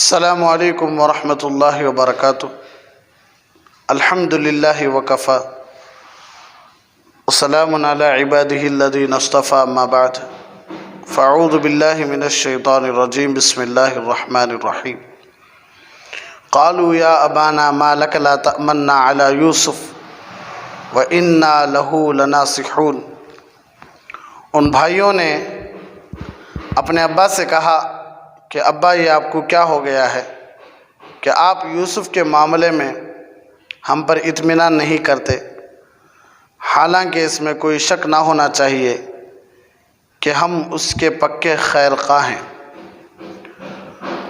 السلام علیکم ورحمۃ اللہ وبرکاتہ۔ الحمد للہ وکفی وسلام علی عبادہ الذین اصطفی، اما بعد فاعوذ باللہ من الشیطان الرجیم، بسم اللہ الرحمن الرحیم۔ قالوا یا ابانا ما لک لا تأمنا علی یوسف وإنا لہ لناصحون۔ ان بھائیوں نے اپنے ابا سے کہا کہ ابا یہ آپ کو کیا ہو گیا ہے کہ آپ یوسف کے معاملے میں ہم پر اطمینان نہیں کرتے، حالانکہ اس میں کوئی شک نہ ہونا چاہیے کہ ہم اس کے پکے خیر خواہ ہیں۔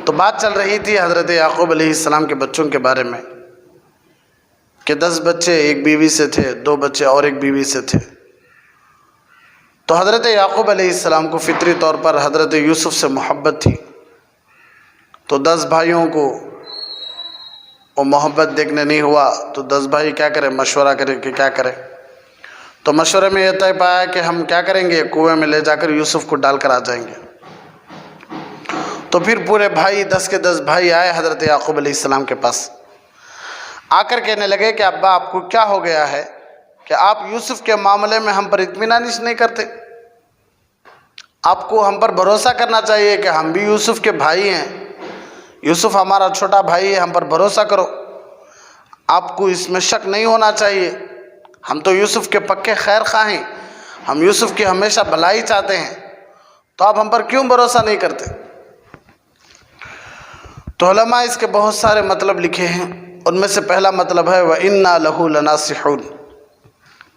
تو بات چل رہی تھی حضرت یعقوب علیہ السلام کے بچوں کے بارے میں کہ 10 بچے ایک بیوی سے تھے، 2 بچے اور ایک بیوی سے تھے۔ تو حضرت یعقوب علیہ السلام کو فطری طور پر حضرت یوسف سے محبت تھی، تو 10 بھائیوں کو وہ محبت دیکھنے نہیں ہوا تو 10 بھائی کیا کریں، مشورہ کریں کہ کیا کریں۔ تو مشورے میں یہ طے پایا کہ ہم کیا کریں گے، کنویں میں لے جا کر یوسف کو ڈال کر آ جائیں گے۔ تو پھر پورے بھائی 10 کے 10 بھائی آئے حضرت یعقوب علیہ السلام کے پاس، آ کر کہنے لگے کہ ابا آپ کو کیا ہو گیا ہے کہ آپ یوسف کے معاملے میں ہم پر اطمینان نہیں کرتے، آپ کو ہم پر بھروسہ کرنا چاہیے کہ ہم بھی یوسف کے بھائی ہیں، یوسف ہمارا چھوٹا بھائی ہے، ہم پر بھروسہ کرو، آپ کو اس میں شک نہیں ہونا چاہیے، ہم تو یوسف کے پکے خیر خواہ ہیں، ہم یوسف کی ہمیشہ بھلائی چاہتے ہیں، تو آپ ہم پر کیوں بھروسہ نہیں کرتے؟ تو علماء اس کے بہت سارے مطلب لکھے ہیں، ان میں سے پہلا مطلب ہے وَإِنَّا لَهُ لَنَاصِحُونَ،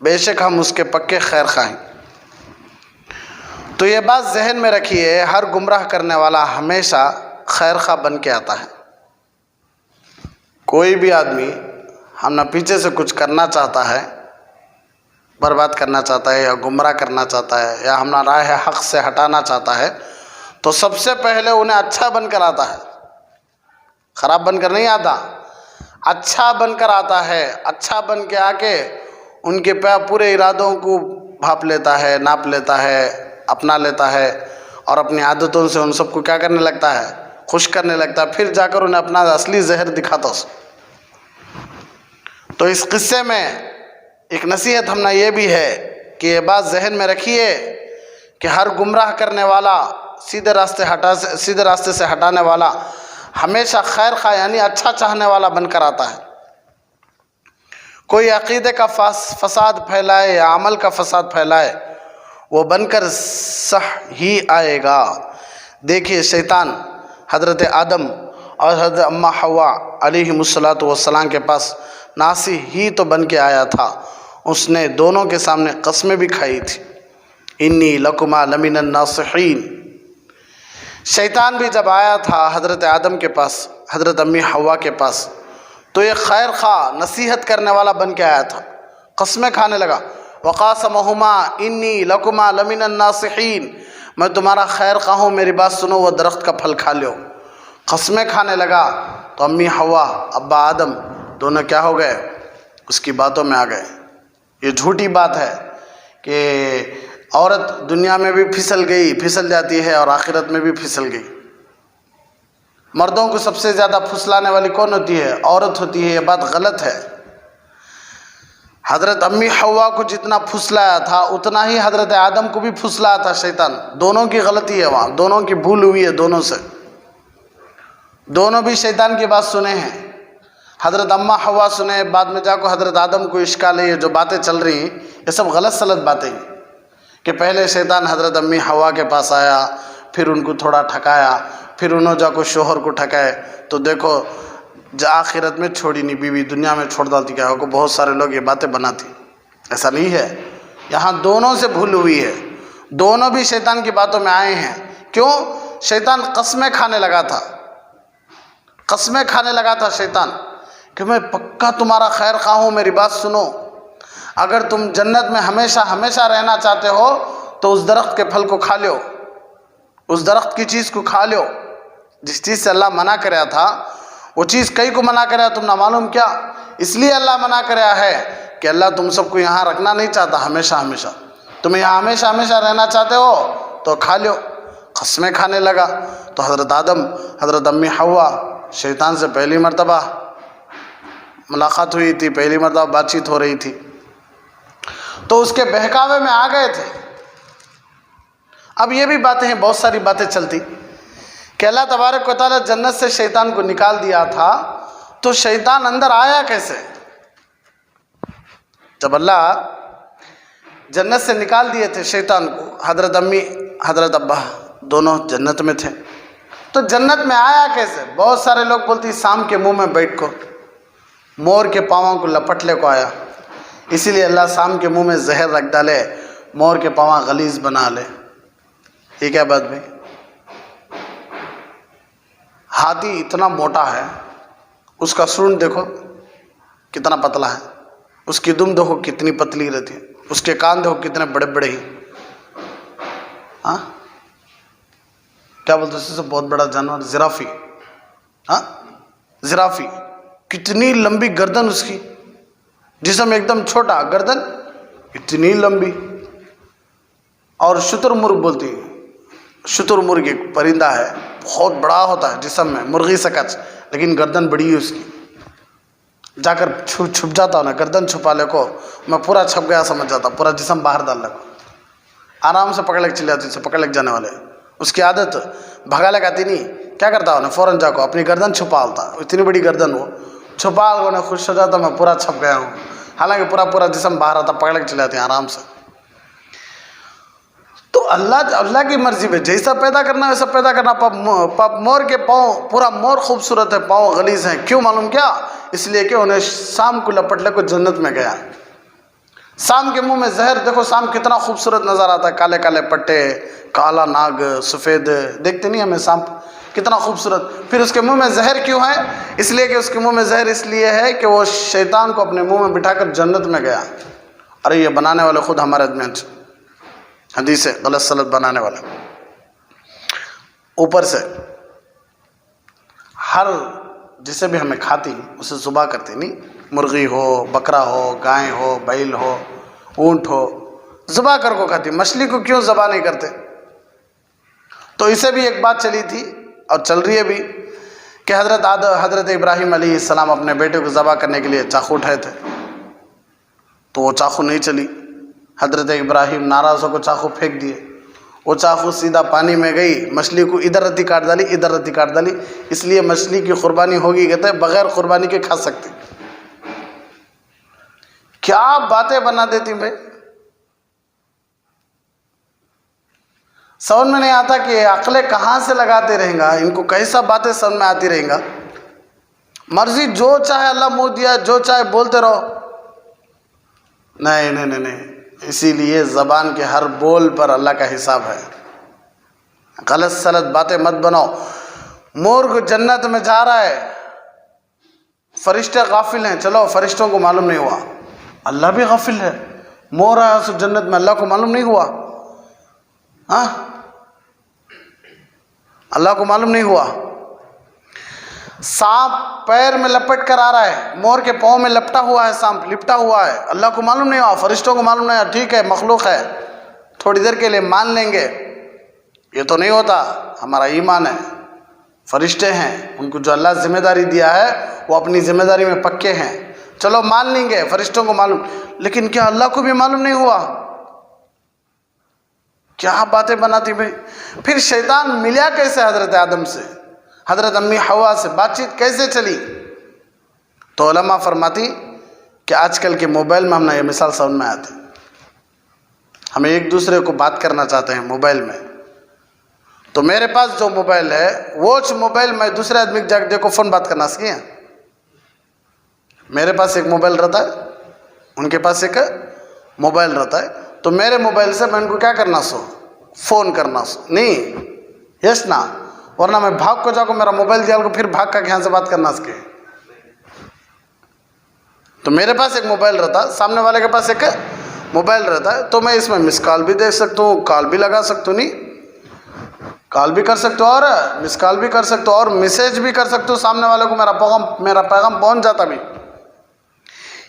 بے شک ہم اس کے پکے خیر خواہ ہیں۔ تو یہ بات ذہن میں رکھیے، ہر گمراہ کرنے والا ہمیشہ خیر خواہ بن کے آتا ہے۔ کوئی بھی آدمی ہم نہ پیچھے سے کچھ کرنا چاہتا ہے، برباد کرنا چاہتا ہے یا گمراہ کرنا چاہتا ہے یا ہم نہ راہ حق سے ہٹانا چاہتا ہے، تو سب سے پہلے انہیں اچھا بن کر آتا ہے، خراب بن کر نہیں آتا، اچھا بن کر آتا ہے۔ اچھا بن کے آ کے ان کے پورے ارادوں کو بھاپ لیتا ہے، ناپ لیتا ہے، اپنا لیتا ہے، اور اپنی عادتوں سے ان سب کو کیا کرنے لگتا ہے، خوش کرنے لگتا ہے، پھر جا کر انہیں اپنا اصلی زہر دکھاتا اس۔ تو اس قصے میں ایک نصیحت ہم نے یہ بھی ہے کہ یہ بات ذہن میں رکھیے کہ ہر گمراہ کرنے والا، سیدھے راستے سے ہٹانے والا ہمیشہ خیر خواہ یعنی اچھا چاہنے والا بن کر آتا ہے۔ کوئی عقیدے کا فساد پھیلائے یا عمل کا فساد پھیلائے، وہ بن کر صح ہی آئے گا۔ دیکھیے شیطان حضرت آدم اور حضرت اماں حوا علیہم السلام کے پاس ناصح ہی تو بن کے آیا تھا، اس نے دونوں کے سامنے قسمیں بھی کھائی تھی، انی لکما لمن الناصحین۔ شیطان بھی جب آیا تھا حضرت آدم کے پاس، حضرت امی حوا کے پاس، تو یہ خیر خواہ نصیحت کرنے والا بن کے آیا تھا، قسمیں کھانے لگا، وقاسمہما انی لکما لمن الناصحین، میں تمہارا خیر خواہ ہوں، میری بات سنو، وہ درخت کا پھل کھا لو۔ قسمیں کھانے لگا تو امی حوا ابا آدم دونوں کیا ہو گئے، اس کی باتوں میں آ گئے۔ یہ جھوٹی بات ہے کہ عورت دنیا میں بھی پھسل جاتی ہے اور آخرت میں بھی پھسل گئی۔ مردوں کو سب سے زیادہ پھسلانے والی کون ہوتی ہے؟ عورت ہوتی ہے، یہ بات غلط ہے۔ حضرت امی حوا کو جتنا پھسلایا تھا اتنا ہی حضرت آدم کو بھی پھسلایا تھا شیطان، دونوں کی غلطی ہے، وہاں دونوں کی بھول ہوئی ہے، دونوں سے، دونوں بھی شیطان کی بات سنے ہیں۔ حضرت اماں حوا سنے، بعد میں جا کو حضرت آدم کو اشکال ہے، یہ جو باتیں چل رہی ہیں یہ سب غلط سلط باتیں ہیں کہ پہلے شیطان حضرت امی حوا کے پاس آیا، پھر ان کو تھوڑا ٹھکایا، پھر انہوں جا کو شوہر کو ٹھکائے، تو دیکھو آخرت میں چھوڑی نہیں بیوی، دنیا میں چھوڑ ڈالتی، کیا کو بہت سارے لوگ یہ باتیں بناتی، ایسا نہیں ہے، یہاں دونوں سے بھول ہوئی ہے، دونوں بھی شیطان کی باتوں میں آئے ہیں۔ کیوں؟ شیطان قسمیں کھانے لگا تھا، قسمیں کھانے لگا تھا شیطان کہ میں پکا تمہارا خیر خواہ ہوں، میری بات سنو، اگر تم جنت میں ہمیشہ ہمیشہ رہنا چاہتے ہو تو اس درخت کے پھل کو کھا لو، اس درخت کی چیز کو کھا لو، جس چیز سے اللہ منع کریا تھا وہ چیز کئی کو منع کریا تم نہ معلوم کیا، اس لیے اللہ منع کریا ہے کہ اللہ تم سب کو یہاں رکھنا نہیں چاہتا ہمیشہ ہمیشہ، تم یہاں ہمیشہ ہمیشہ رہنا چاہتے ہو تو کھا لو۔ قسمیں کھانے لگا تو حضرت آدم، حضرت امی حوا شیطان سے پہلی مرتبہ ملاقات ہوئی تھی، پہلی مرتبہ بات چیت ہو رہی تھی، تو اس کے بہکاوے میں آ گئے تھے۔ اب یہ بھی باتیں ہیں، بہت ساری باتیں چلتی کہ اللہ تبارک و تعالیٰ جنت سے شیطان کو نکال دیا تھا، تو شیطان اندر آیا کیسے؟ جب اللہ جنت سے نکال دیے تھے شیطان کو، حضرت امی حضرت ابا دونوں جنت میں تھے، تو جنت میں آیا کیسے؟ بہت سارے لوگ بولتے ہیں سام کے منہ میں بیٹھ کو مور کے پاؤں کو لپٹ لے کو آیا، اسی لیے اللہ سام کے منہ میں زہر رکھ ڈالے، مور کے پاؤں غلیظ بنا لے۔ یہ کیا بات بھائی؟ ہاتھی اتنا موٹا ہے، اس کا سونڈ دیکھو کتنا پتلا ہے، اس کی دم دیکھو کتنی پتلی رہتی ہے، اس کے کان دیکھو کتنے بڑے بڑے ہی، ہاں کیا بولتے ہیں، اس سے بہت بڑا جانور زرافی، ہاں زرافی، کتنی لمبی گردن اس کی، جسم ایک دم چھوٹا، گردن اتنی لمبی۔ اور شتر مرغ بولتی ہے، شتر مرغ ایک پرندہ ہے، بہت بڑا ہوتا ہے جسم میں، مرغی سے کچ، لیکن گردن بڑی ہے اس کی، جا کر چھپ جاتا ہوں نا، گردن چھپا لے کو میں پورا چھپ گیا سمجھ جاتا، پورا جسم باہر ڈال لے کو، آرام سے پکڑ لے کے چلے جاتی، پکڑ لے کے جانے والے، اس کی عادت بھگا لگاتی نہیں، کیا کرتا ہوں نا، فوراً جا کو اپنی گردن چھپا لتا، اتنی بڑی گردن وہ چھپا کو، خوش ہو جاتا میں پورا چھپ گیا ہوں، حالانکہ پورا جسم باہر آتا، پکڑ کے چلے جاتے ہیں آرام سے۔ تو اللہ کی مرضی پہ جیسا پیدا کرنا ویسا پیدا کرنا۔ مور کے پاؤں، پورا مور خوبصورت ہے، پاؤں غلیظ ہیں، کیوں معلوم کیا؟ اس لیے کہ انہیں سام کو لپٹ لے کو جنت میں گیا، سام کے منہ میں زہر، دیکھو سام کتنا خوبصورت نظر آتا ہے، کالے کالے پٹے، کالا ناگ، سفید، دیکھتے نہیں ہمیں سام کتنا خوبصورت، پھر اس کے منہ میں زہر کیوں ہے؟ اس لیے کہ اس کے منہ میں زہر اس لیے ہے کہ وہ شیطان کو اپنے منہ میں بٹھا کر جنت میں گیا۔ ارے یہ بنانے والے خود ہمارے درمیان حدیث ہے، غلط سلط بنانے والے، اوپر سے ہر جسے بھی ہمیں کھاتی اسے ذبح کرتے نہیں، مرغی ہو، بکرا ہو، گائے ہو، بیل ہو، اونٹ ہو، ذبح کر کو کھاتی، مچھلی کو کیوں ذبح نہیں کرتے؟ تو اسے بھی ایک بات چلی تھی اور چل رہی ہے بھی کہ حضرت ابراہیم علیہ السلام اپنے بیٹے کو ذبح کرنے کے لیے چاقو اٹھائے تھے، تو وہ چاقو نہیں چلی، حضرت ابراہیم ناراض ہو کو چاقو پھینک دیے، وہ چاقو سیدھا پانی میں گئی، مچھلی کو ادھر رتی کاٹ ڈالی، ادھر رتی کاٹ ڈالی، اس لیے مچھلی کی قربانی ہوگی، کہتے ہیں بغیر قربانی کے کھا سکتے۔ کیا باتیں بنا دیتی بھائی، سمجھ میں نہیں آتا کہ عقلیں کہاں سے لگاتے رہیں گا، ان کو کیسا باتیں سمجھ میں آتی رہیں گا۔ مرضی جو چاہے اللہ منہ دیا، جو چاہے بولتے رہو، نہیں نہیں نہیں نہیں، اسی لیے زبان کے ہر بول پر اللہ کا حساب ہے، غلط سلط باتیں مت بناؤ۔ مرغ جنت میں جا رہا ہے، فرشتے غافل ہیں، چلو فرشتوں کو معلوم نہیں ہوا، اللہ بھی غافل ہے، مور آیا اس جنت میں، اللہ کو معلوم نہیں ہوا، ہاں اللہ کو معلوم نہیں ہوا۔ سانپ پیر میں لپٹ کر آ رہا ہے، مور کے پاؤں میں لپٹا ہوا ہے، سانپ لپٹا ہوا ہے، اللہ کو معلوم نہیں ہوا، فرشتوں کو معلوم نہیں ہوا، ٹھیک ہے مخلوق ہے، تھوڑی دیر کے لیے مان لیں گے، یہ تو نہیں ہوتا، ہمارا ایمان ہے، فرشتے ہیں، ان کو جو اللہ ذمہ داری دیا ہے وہ اپنی ذمہ داری میں پکے ہیں، چلو مان لیں گے، فرشتوں کو معلوم، لیکن کیا اللہ کو بھی معلوم نہیں ہوا؟ کیا باتیں بناتی بھائی۔ پھر شیطان ملیا کیسے حضرت آدم سے، حضرت امی حوا سے بات چیت کیسے چلی؟ تو علماء فرماتی کہ آج کل کے موبائل میں ہم نے یہ مثال سمجھ میں آتی، ہمیں ایک دوسرے کو بات کرنا چاہتے ہیں موبائل میں، تو میرے پاس جو موبائل ہے وہ موبائل میں دوسرے آدمی کو جا کے دیکھو فون بات کرنا سکے، میرے پاس ایک موبائل رہتا ہے، ان کے پاس ایک موبائل رہتا ہے، تو میرے موبائل سے میں ان کو کیا کرنا سو فون کرنا سو نہیں، یس نا، ورنہ میں بھاگ کو جا کو میرا موبائل دیا کو پھر بھاگ کا یہاں سے بات کرنا سکے۔ تو میرے پاس ایک موبائل رہتا، سامنے والے کے پاس ایک موبائل رہتا ہے، تو میں اس میں مس کال بھی دے سکتا ہوں، کال بھی لگا سکتا ہوں، نہیں کال بھی کر سکتا ہوں اور مس کال بھی کر سکتا ہوں اور میسیج بھی کر سکتا ہوں، سامنے والے کو میرا پیغام پہنچ جاتا بھی۔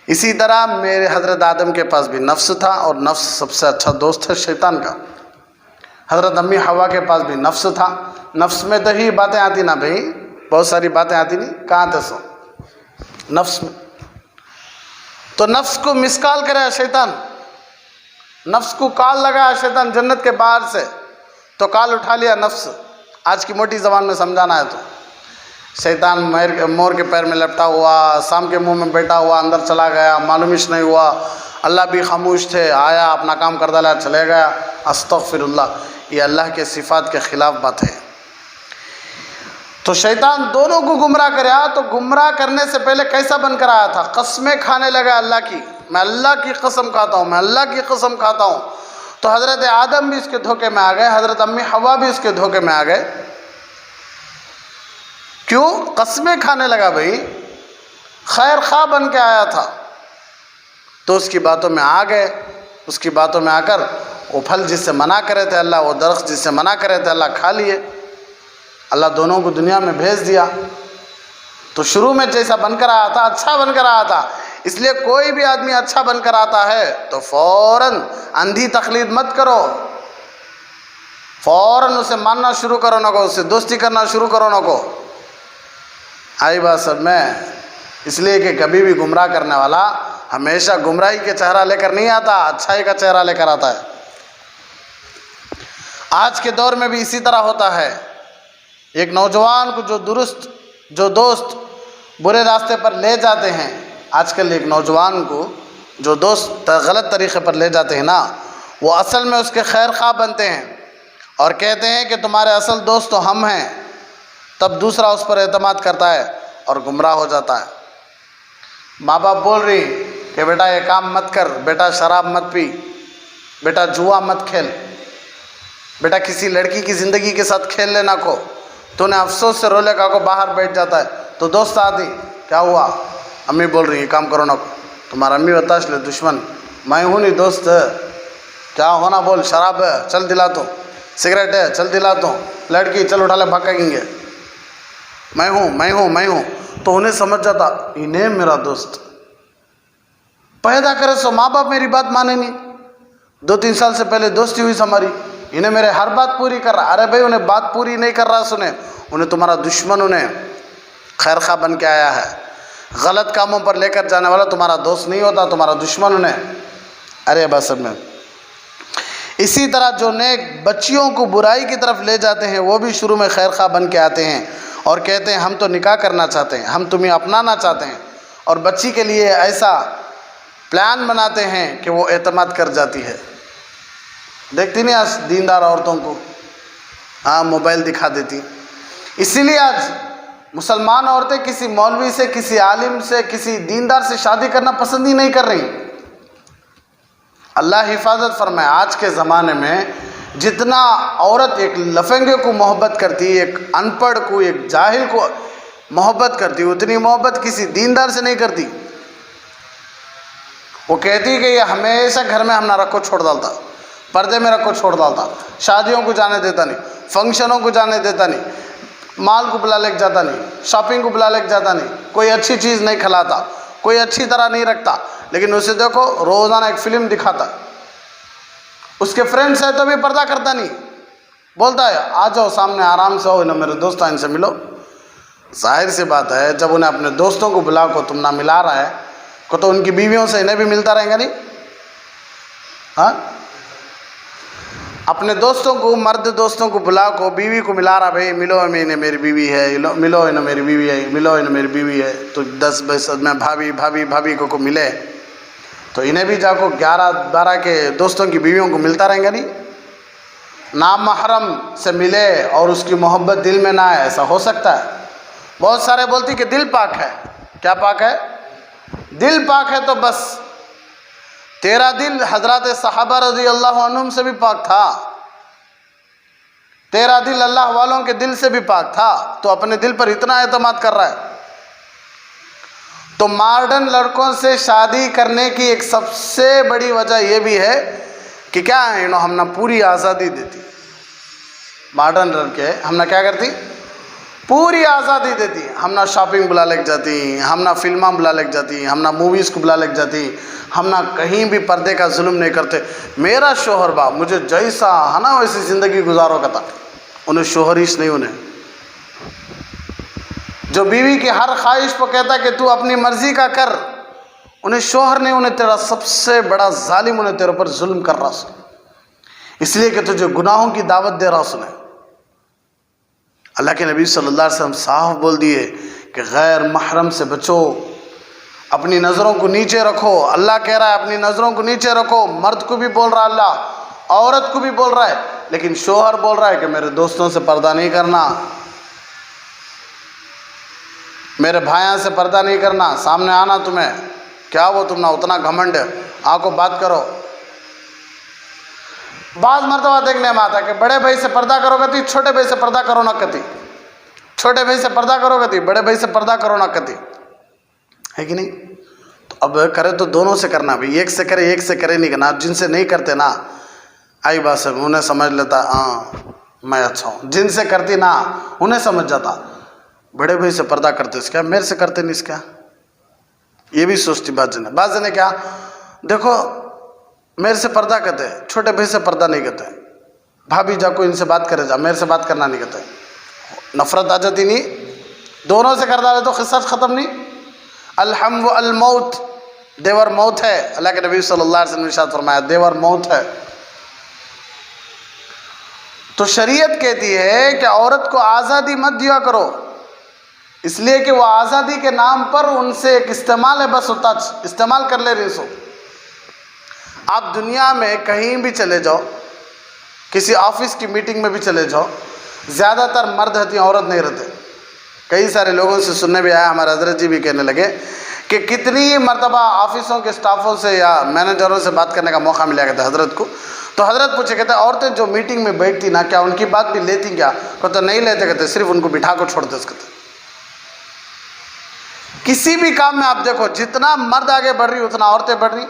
اسی طرح میرے حضرت آدم کے پاس بھی نفس تھا، اور نفس سب سے اچھا دوست ہے شیطان کا۔ حضرت امی حوا کے پاس بھی نفس تھا، نفس میں تو ہی باتیں آتی نا بھائی، بہت ساری باتیں آتی نہیں کہاں تھے سو نفس میں. تو نفس کو مسکال کرے شیطان، نفس کو کال لگایا شیطان جنت کے باہر سے، تو کال اٹھا لیا نفس. آج کی موٹی زبان میں سمجھانا ہے تو شیطان مور کے پیر میں لپٹا ہوا، سام کے منہ میں بیٹھا ہوا اندر چلا گیا، معلومش نہیں ہوا، اللہ بھی خاموش تھے، آیا اپنا کام کر ڈالا چلے گیا. استغفر اللہ، یہ اللہ کے صفات کے خلاف بات ہے. تو شیطان دونوں کو گمراہ کریا. تو گمراہ کرنے سے پہلے کیسا بن کر آیا تھا؟ قسمیں کھانے لگا اللہ کی، میں اللہ کی قسم کھاتا ہوں، میں اللہ کی قسم کھاتا ہوں. تو حضرت آدم بھی اس کے دھوکے میں آ گئے، حضرت امی حوا بھی اس کے دھوکے میں آ گئے. کیوں؟ قسمیں کھانے لگا. بھائی خیر خواہ بن کے آیا تھا تو اس کی باتوں میں آ گئے. اس کی باتوں میں آ کر وہ پھل جس سے منع کرے تھے اللہ، وہ درخت جس سے منع کرے تھے اللہ کھا لیے. اللہ دونوں کو دنیا میں بھیج دیا. تو شروع میں جیسا بن کر آیا تھا اچھا بن کر آیا تھا. اس لیے کوئی بھی آدمی اچھا بن کر آتا ہے تو فوراً اندھی تقلید مت کرو، فوراً اسے ماننا شروع کرو نہ کو، اس سے دوستی کرنا شروع کرو نہ کو. آئی بات سب میں. اس لیے کہ کبھی بھی گمراہ کرنے والا ہمیشہ گمراہی کے چہرہ لے کر نہیں آتا، اچھائی کا چہرہ لے کر آتا ہے. آج کے دور میں بھی اسی طرح ہوتا ہے. ایک نوجوان کو جو دوست برے راستے پر لے جاتے ہیں، آج کل ایک نوجوان کو جو دوست غلط طریقے پر لے جاتے ہیں نا، وہ اصل میں اس کے خیر خواہ بنتے ہیں اور کہتے ہیں کہ تمہارے اصل دوست تو ہم ہیں. تب دوسرا اس پر اعتماد کرتا ہے اور گمراہ ہو جاتا ہے. ماں باپ بول رہی کہ بیٹا یہ کام مت کر، بیٹا شراب مت پی، بیٹا جوا مت کھیل، بیٹا کسی لڑکی کی زندگی کے ساتھ کھیل لینا کو. تو نے افسوس سے رولے کا کو باہر بیٹھ جاتا ہے. تو دوست آتی کیا ہوا، امی بول رہی یہ کام کرو نہ کو. تمہارا امی بتاش لے دشمن میں ہوں نہیں دوست، کیا ہونا بول، شراب ہے چل دلاتا ہوں، سگریٹ ہے چل دلاتا ہوں، لڑکی چل اٹھا لے بھاگیں گے، میں ہوں. تو انہیں سمجھ جاتا انہیں میرا دوست پیدا کرے سو ماں باپ میری بات مانے نہیں. 2-3 سال سے پہلے دوستی ہوئی ہماری، انہیں میرے ہر بات پوری کر رہا. ارے بھائی انہیں بات پوری نہیں کر رہا سنے، انہیں تمہارا دشمن، انہیں خیر خواہ بن کے آیا ہے. غلط کاموں پر لے کر جانے والا تمہارا دوست نہیں ہوتا، تمہارا دشمن انہیں. ارے بس سب میں اسی طرح جو نیک بچیوں کو برائی کی طرف لے جاتے ہیں وہ بھی شروع میں خیر خواہ بن کے آتے ہیں اور کہتے ہیں ہم تو نکاح کرنا چاہتے ہیں، ہم تمہیں اپنانا چاہتے ہیں، اور بچی کے لیے ایسا پلان بناتے ہیں کہ وہ اعتماد کر جاتی ہے. دیکھتی نہیں آج دیندار عورتوں کو، ہاں موبائل دکھا دیتی. اسی لیے آج مسلمان عورتیں کسی مولوی سے، کسی عالم سے، کسی دیندار سے شادی کرنا پسند ہی نہیں کر رہی. اللہ حفاظت فرمائے. آج کے زمانے میں جتنا عورت ایک لفنگے کو محبت کرتی، ایک ان پڑھ کو، ایک جاہل کو محبت کرتی، اتنی محبت کسی دیندار سے نہیں کرتی. وہ کہتی کہ یہ ہمیشہ گھر میں ہم نہ رکھو چھوڑ ڈالتا، پردے میں رکھو چھوڑ ڈالتا، شادیوں کو جانے دیتا نہیں، فنکشنوں کو جانے دیتا نہیں، مال کو بلا لے کے جاتا نہیں، شاپنگ کو بلا لے کے جاتا نہیں، کوئی اچھی چیز نہیں کھلاتا، کوئی اچھی طرح نہیں رکھتا. لیکن اسے دیکھو روزانہ ایک فلم دکھاتا. اس کے فرینڈس ہے تو بھی پردہ کرتا نہیں، بولتا ہے آ جاؤ سامنے آرام سے ہو، نہ میرے دوست ان سے ملو. ظاہر سی بات ہے جب انہیں اپنے دوستوں کو بلا کو تم نہ ملا رہا ہے کو، تو ان کی بیویوں سے انہیں بھی ملتا رہے گا نہیں. ہاں اپنے دوستوں کو، مرد دوستوں کو بلا کو بیوی کو ملا رہا، بھائی ملو انہیں میری بیوی ہے، ملو انہیں میری بیوی ہے، ملو انہیں میری بیوی ہے. تو 10-20 میں بھابھی کو ملے تو انہیں بھی جا کو 11-12 کے دوستوں کی بیویوں کو ملتا رہیں گا نہیں. نام محرم سے ملے اور اس کی محبت دل میں نہ آئے، ایسا ہو سکتا ہے؟ بہت سارے بولتی کہ دل پاک ہے. کیا پاک ہے؟ دل پاک ہے. تو بس تیرا دل حضرات صحابہ رضی اللہ عنہم سے بھی پاک تھا، تیرا دل اللہ والوں کے دل سے بھی پاک تھا، تو اپنے دل پر اتنا اعتماد کر رہا ہے. تو ماڈرن لڑکوں سے شادی کرنے کی ایک سب سے بڑی وجہ یہ بھی ہے کہ کیا ہے ہم نہ پوری آزادی دیتی. ماڈرن لڑکے ہم نہ کیا کرتی؟ پوری آزادی دیتی. ہم نہ شاپنگ بلا لے کے جاتی، ہم نہ فلمیں بلا لے کے جاتی، ہم نہ موویز کو بلا لے کے جاتی، ہم نہ کہیں بھی پردے کا ظلم نہیں کرتے. میرا شوہر با مجھے جیسا ہے نا ویسی زندگی گزارو کہتا. انہیں شوہر ہیش نہیں، انہیں جو بیوی کی ہر خواہش کو کہتا ہے کہ تو اپنی مرضی کا کر، انہیں شوہر نے انہیں تیرا سب سے بڑا ظالم انہیں تیرے پر ظلم کر رہا سن، اس لیے کہ تجھے گناہوں کی دعوت دے رہا سنے۔ اللہ کے نبی صلی اللہ علیہ وسلم صاف بول دیے کہ غیر محرم سے بچو، اپنی نظروں کو نیچے رکھو۔ اللہ کہہ رہا ہے اپنی نظروں کو نیچے رکھو، مرد کو بھی بول رہا اللہ، عورت کو بھی بول رہا ہے، لیکن شوہر بول رہا ہے کہ میرے دوستوں سے پردہ نہیں کرنا، میرے بھائیوں سے پردہ نہیں کرنا، سامنے آنا تمہیں کیا وہ تم نہ اتنا گھمنڈ، آنکھوں بات کرو۔ بعض مرتبہ دیکھنے میں آتا ہے کہ بڑے بھائی سے پردہ کرو گتی، چھوٹے بھائی سے پردہ کرو نہ کتی، چھوٹے بھائی سے پردہ کرو گتی، بڑے بھائی سے پردہ کرو نہ کتی، ہے کہ نہیں؟ تو اب کرے تو دونوں سے کرنا بھائی، ایک سے کرے ایک سے کرے نہیں کرنا۔ جن سے نہیں کرتے نا آئی بات سے انہیں سمجھ لیتا ہاں میں اچھا ہوں، جن سے کرتی نا انہیں سمجھ جاتا بڑے بھائی سے پردہ کرتے اس کیا، میرے سے کرتے نہیں اس کیا، یہ بھی سوچتی بعض جنے کیا دیکھو میرے سے پردہ کرتے، چھوٹے بھائی سے پردہ نہیں کرتے، بھابھی جا کو ان سے بات کرے جا، میرے سے بات کرنا نہیں کرتے، نفرت آ جاتی نہیں، دونوں سے کر ڈالے تو قصہ ختم نہیں۔ الحم و الموت، دیور موت ہے، اللہ کے نبی صلی اللہ علیہ وسلم نے ارشاد فرمایا دیور موت ہے۔ تو شریعت کہتی ہے کہ عورت کو آزادی مت دیا کرو، اس لیے کہ وہ آزادی کے نام پر ان سے ایک استعمال ہے، بس ہوتا استعمال کر لے رہی سو۔ آپ دنیا میں کہیں بھی چلے جاؤ، کسی آفس کی میٹنگ میں بھی چلے جاؤ، زیادہ تر مرد ہوتی ہیں، عورت نہیں رہتے۔ کئی سارے لوگوں سے سننے بھی آیا، ہمارے حضرت جی بھی کہنے لگے کہ کتنی مرتبہ آفسوں کے سٹافوں سے یا مینیجروں سے بات کرنے کا موقع ملا کرتا ہے حضرت کو، تو حضرت پوچھے کہتے عورتیں جو میٹنگ میں بیٹھتی نا کیا ان کی بات بھی لیتی کیا؟ کہتے نہیں لیتے، کہتے صرف ان کو بٹھا کو چھوڑتے اس کہتے۔ کسی بھی کام میں آپ دیکھو جتنا مرد آگے بڑھ رہی اتنا عورتیں بڑھ رہی،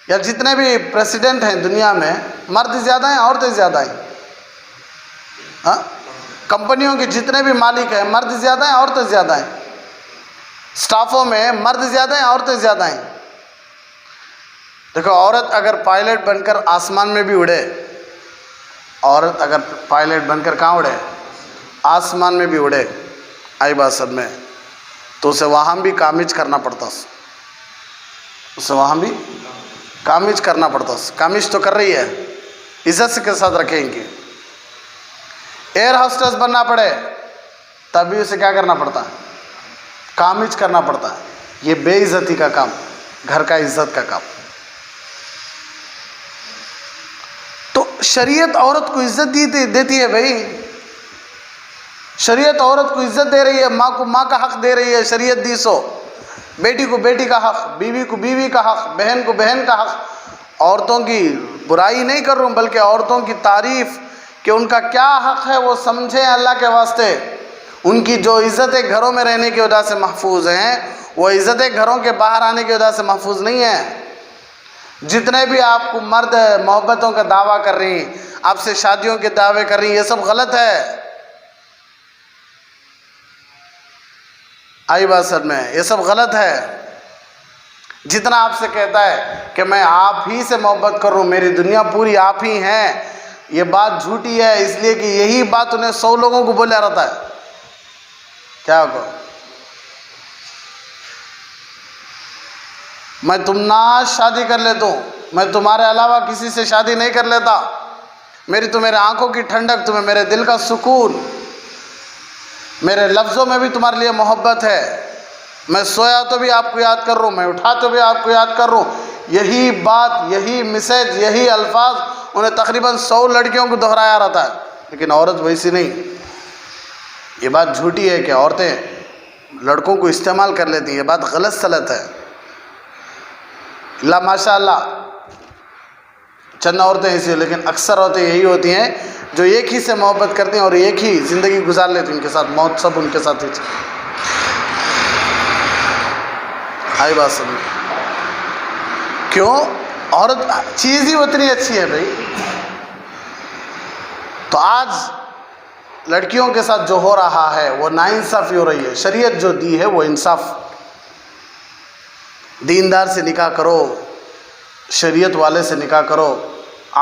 یا جتنے بھی پریسیڈنٹ ہیں دنیا میں مرد زیادہ ہیں عورتیں زیادہ ہیں، ہاں کمپنیوں کے جتنے بھی مالک ہیں مرد زیادہ ہیں عورتیں زیادہ ہیں، سٹافوں میں مرد زیادہ ہیں عورتیں زیادہ ہیں۔ دیکھو عورت اگر پائلٹ بن کر آسمان میں بھی اڑے، عورت اگر پائلٹ بن کر کہاں اڑے؟ آسمان میں بھی اڑے، آئی بات سب میں، تو اسے وہاں بھی کامج کرنا پڑتا، اسے وہاں بھی کامج کرنا پڑتا، کامج تو کر رہی ہے، عزت کے ساتھ رکھیں گے۔ ایئر ہوسٹس بننا پڑے تب بھی اسے کیا کرنا پڑتا ہے؟ کامج کرنا پڑتا ہے۔ یہ بے عزتی کا کام، گھر کا عزت کا کام۔ تو شریعت عورت کو عزت دیتی ہے بھائی، شریعت عورت کو عزت دے رہی ہے، ماں کو ماں کا حق دے رہی ہے، شریعت دی سو، بیٹی کو بیٹی کا حق، بیوی کو بیوی کا حق، بہن کو بہن کا حق۔ عورتوں کی برائی نہیں کر رہا ہوں بلکہ عورتوں کی تعریف کہ ان کا کیا حق ہے وہ سمجھیں اللہ کے واسطے۔ ان کی جو عزتیں گھروں میں رہنے کی وجہ سے محفوظ ہیں وہ عزتیں گھروں کے باہر آنے کی وجہ سے محفوظ نہیں ہیں۔ جتنے بھی آپ کو مرد محبتوں کا دعویٰ کر رہی ہیں، آپ سے شادیوں کے دعوے کر رہی ہیں، یہ سب غلط ہے۔ آئی بات سر میں، یہ سب غلط ہے۔ جتنا آپ سے کہتا ہے کہ میں آپ ہی سے محبت کر رہا ہوں، میری دنیا پوری آپ ہی ہیں، یہ بات جھوٹی ہے، اس لیے کہ یہی بات انہیں 100 لوگوں کو بولا رہتا ہے۔ کیا ہوگا؟ میں تم نہ شادی کر لیتا ہوں، میں تمہارے علاوہ کسی سے شادی نہیں کر لیتا، میری تو میرے آنکھوں کی ٹھنڈک، تمہیں میرے دل کا سکون، میرے لفظوں میں بھی تمہارے لیے محبت ہے، میں سویا تو بھی آپ کو یاد کر رہا ہوں، میں اٹھا تو بھی آپ کو یاد کر رہا ہوں۔ یہی بات، یہی میسج، یہی الفاظ انہیں تقریباً 100 لڑکیوں کو دہرایا رہتا ہے، لیکن عورت ویسی نہیں۔ یہ بات جھوٹی ہے کہ عورتیں لڑکوں کو استعمال کر لیتی ہیں، یہ بات غلط سلط ہے۔ اللہ ماشاء اللہ چند عورتیں ایسی ہیں، لیکن اکثر عورتیں یہی ہوتی ہیں جو ایک ہی سے محبت کرتی ہیں اور ایک ہی زندگی گزار لیتی ہیں، ان کے ساتھ موت سب ان کے ساتھ ہی۔ آئی بات سمجھ؟ کیوں؟ عورت چیز ہی اتنی اچھی ہے بھائی۔ تو آج لڑکیوں کے ساتھ جو ہو رہا ہے وہ ناانصافی ہو رہی ہے۔ شریعت جو دی ہے وہ انصاف، دیندار سے نکاح کرو، شریعت والے سے نکاح کرو،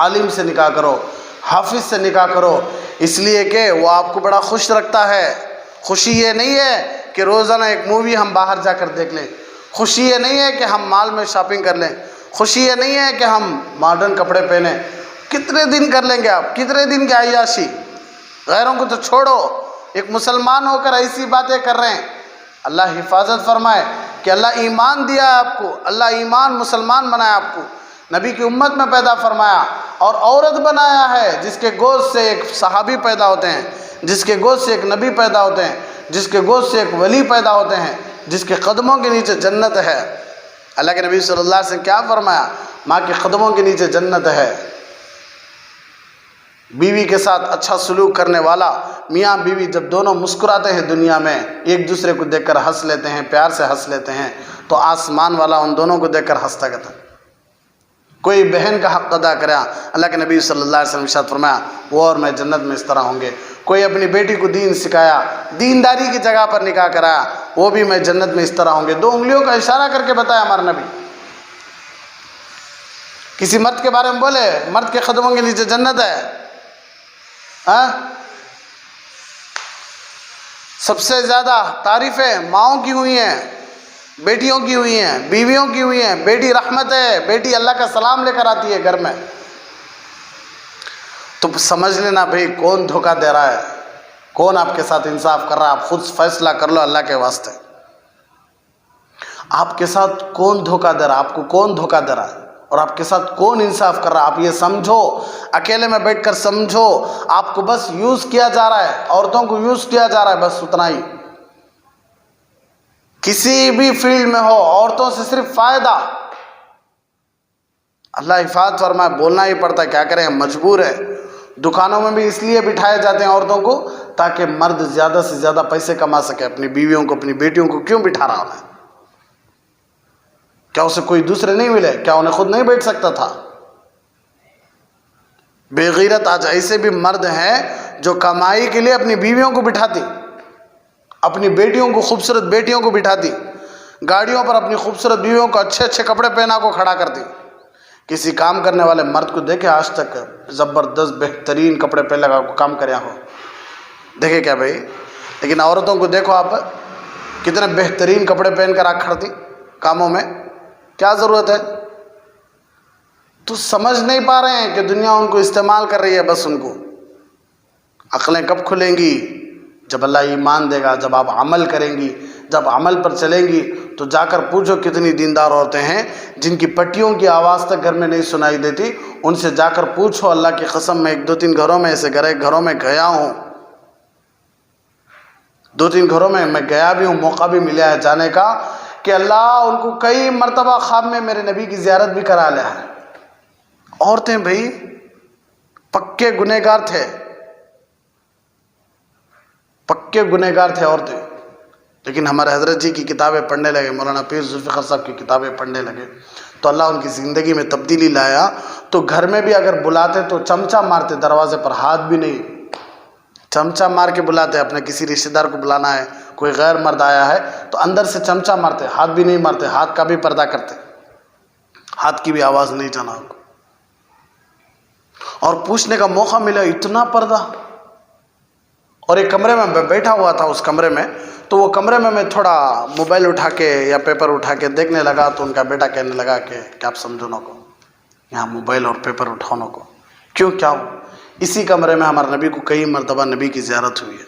عالم سے نکاح کرو، حافظ سے نکاح کرو، اس لیے کہ وہ آپ کو بڑا خوش رکھتا ہے۔ خوشی یہ نہیں ہے کہ روزانہ ایک مووی ہم باہر جا کر دیکھ لیں، خوشی یہ نہیں ہے کہ ہم مال میں شاپنگ کر لیں، خوشی یہ نہیں ہے کہ ہم ماڈرن کپڑے پہنیں۔ کتنے دن کر لیں گے آپ؟ کتنے دن کی عیاشی؟ غیروں کو تو چھوڑو، ایک مسلمان ہو کر ایسی باتیں کر رہے ہیں۔ اللہ حفاظت فرمائے کہ اللہ ایمان دیا ہے آپ کو، اللہ ایمان مسلمان بنایا آپ کو، نبی کی امت میں پیدا فرمایا اور عورت بنایا ہے جس کے گوشت سے ایک صحابی پیدا ہوتے ہیں، جس کے گوشت سے ایک نبی پیدا ہوتے ہیں، جس کے گوشت سے ایک ولی پیدا ہوتے ہیں، جس کے قدموں کے نیچے جنت ہے۔ اللہ کے نبی صلی اللہ علیہ وسلم کیا فرمایا؟ ماں کے قدموں کے نیچے جنت ہے۔ بیوی کے ساتھ اچھا سلوک کرنے والا، میاں بیوی جب دونوں مسکراتے ہیں دنیا میں، ایک دوسرے کو دیکھ کر ہنس لیتے ہیں، پیار سے ہنس لیتے ہیں، تو آسمان والا ان دونوں کو دیکھ کر ہنستا کہتا ہے۔ کوئی بہن کا حق ادا کرے، اللہ کے نبی صلی اللہ علیہ وسلم ارشاد فرمایا وہ اور میں جنت میں اس طرح ہوں گے۔ کوئی اپنی بیٹی کو دین سکھایا، دینداری کی جگہ پر نکاح کرایا، وہ بھی میں جنت میں اس طرح ہوں گے۔ 2 انگلیوں کا اشارہ کر کے بتایا ہمارا نبی۔ کسی مرد کے بارے میں بولے مرد کے قدموں کے نیچے جنت ہے، سب سے زیادہ تعریفیں ماؤں کی ہوئی ہیں، بیٹیوں کی ہوئی ہیں، بیویوں کی ہوئی ہیں۔ بیٹی رحمت ہے، بیٹی اللہ کا سلام لے کر آتی ہے گھر میں۔ تو سمجھ لینا بھئی کون دھوکہ دے رہا ہے، کون آپ کے ساتھ انصاف کر رہا ہے، آپ خود فیصلہ کر لو اللہ کے واسطے۔ آپ کے ساتھ کون دھوکہ دے رہا ہے، آپ کو کون دھوکہ دے رہا ہے، اور آپ کے ساتھ کون انصاف کر رہا ہے، آپ یہ سمجھو، اکیلے میں بیٹھ کر سمجھو۔ آپ کو بس یوز کیا جا رہا ہے، عورتوں کو یوز کیا جا رہا ہے، بس اتنا ہی۔ کسی بھی فیلڈ میں ہو، عورتوں سے صرف فائدہ۔ اللہ حفاظت فرمائے، بولنا ہی پڑتا ہے، کیا کریں، ہم مجبور ہیں۔ دکانوں میں بھی اس لیے بٹھائے جاتے ہیں عورتوں کو تاکہ مرد زیادہ سے زیادہ پیسے کما سکے۔ اپنی بیویوں کو، اپنی بیٹیوں کو کیوں بٹھا رہا ہے؟ کیا اسے کوئی دوسرے نہیں ملے؟ کیا انہیں خود نہیں بیٹھ سکتا تھا؟ بے غیرت آج ایسے بھی مرد ہیں جو کمائی کے لیے اپنی بیویوں کو بٹھاتی، اپنی بیٹیوں کو، خوبصورت بیٹیوں کو بٹھاتی، گاڑیوں پر اپنی خوبصورت بیویوں کو اچھے اچھے کپڑے پہنا کو کھڑا کرتی۔ کسی کام کرنے والے مرد کو دیکھے آج تک زبردست بہترین کپڑے پہن لگا کو کام کریا ہو؟ دیکھے کیا بھائی؟ لیکن عورتوں کو دیکھو آپ کتنے بہترین کپڑے پہن کر آ کھڑتی کاموں میں، کیا ضرورت ہے؟ تو سمجھ نہیں پا رہے ہیں کہ دنیا ان کو استعمال کر رہی ہے، بس ان کو۔ عقلیں کب کھلیں گی؟ جب اللہ ایمان دے گا، جب آپ عمل کریں گی، جب عمل پر چلیں گی تو جا کر پوچھو کتنی دیندار عورتیں ہیں جن کی پٹیوں کی آواز تک گھر میں نہیں سنائی دیتی، ان سے جا کر پوچھو، اللہ کی قسم میں 1-2-3 گھروں میں ایسے گھروں میں گیا ہوں، 2-3 گھروں میں میں گیا بھی ہوں، موقع بھی ملا ہے جانے کا، کہ اللہ ان کو کئی مرتبہ خواب میں میرے نبی کی زیارت بھی کرا لیا ہے۔ عورتیں بھائی پکے گنہگار تھے، پکے گنہگار تھے عورتیں، لیکن ہمارے حضرت جی کی کتابیں پڑھنے لگے، مولانا پیر ذوالفقار صاحب کی کتابیں پڑھنے لگے تو اللہ ان کی زندگی میں تبدیلی لایا۔ تو گھر میں بھی اگر بلاتے تو چمچا مارتے، دروازے پر ہاتھ بھی نہیں، چمچا مار کے بلاتے۔ اپنے کسی رشتہ دار کو بلانا ہے، کوئی غیر مرد آیا ہے تو اندر سے چمچا مارتے، ہاتھ بھی نہیں مارتے، ہاتھ کا بھی پردہ کرتے، ہاتھ کی بھی آواز نہیں جانا ان کو۔ اور پوچھنے کا موقع ملا، اتنا پردہ۔ اور ایک کمرے میں بیٹھا ہوا تھا، اس کمرے میں، تو وہ کمرے میں تھوڑا موبائل اٹھا کے یا پیپر اٹھا کے دیکھنے لگا تو ان کا بیٹا کہنے لگا کہ کیا آپ سمجھو نا کو یہاں موبائل اور پیپر اٹھاؤ کو، کیوں کیا ہو؟ اسی کمرے میں ہمارے نبی کو کئی مرتبہ نبی کی زیارت ہوئی ہے۔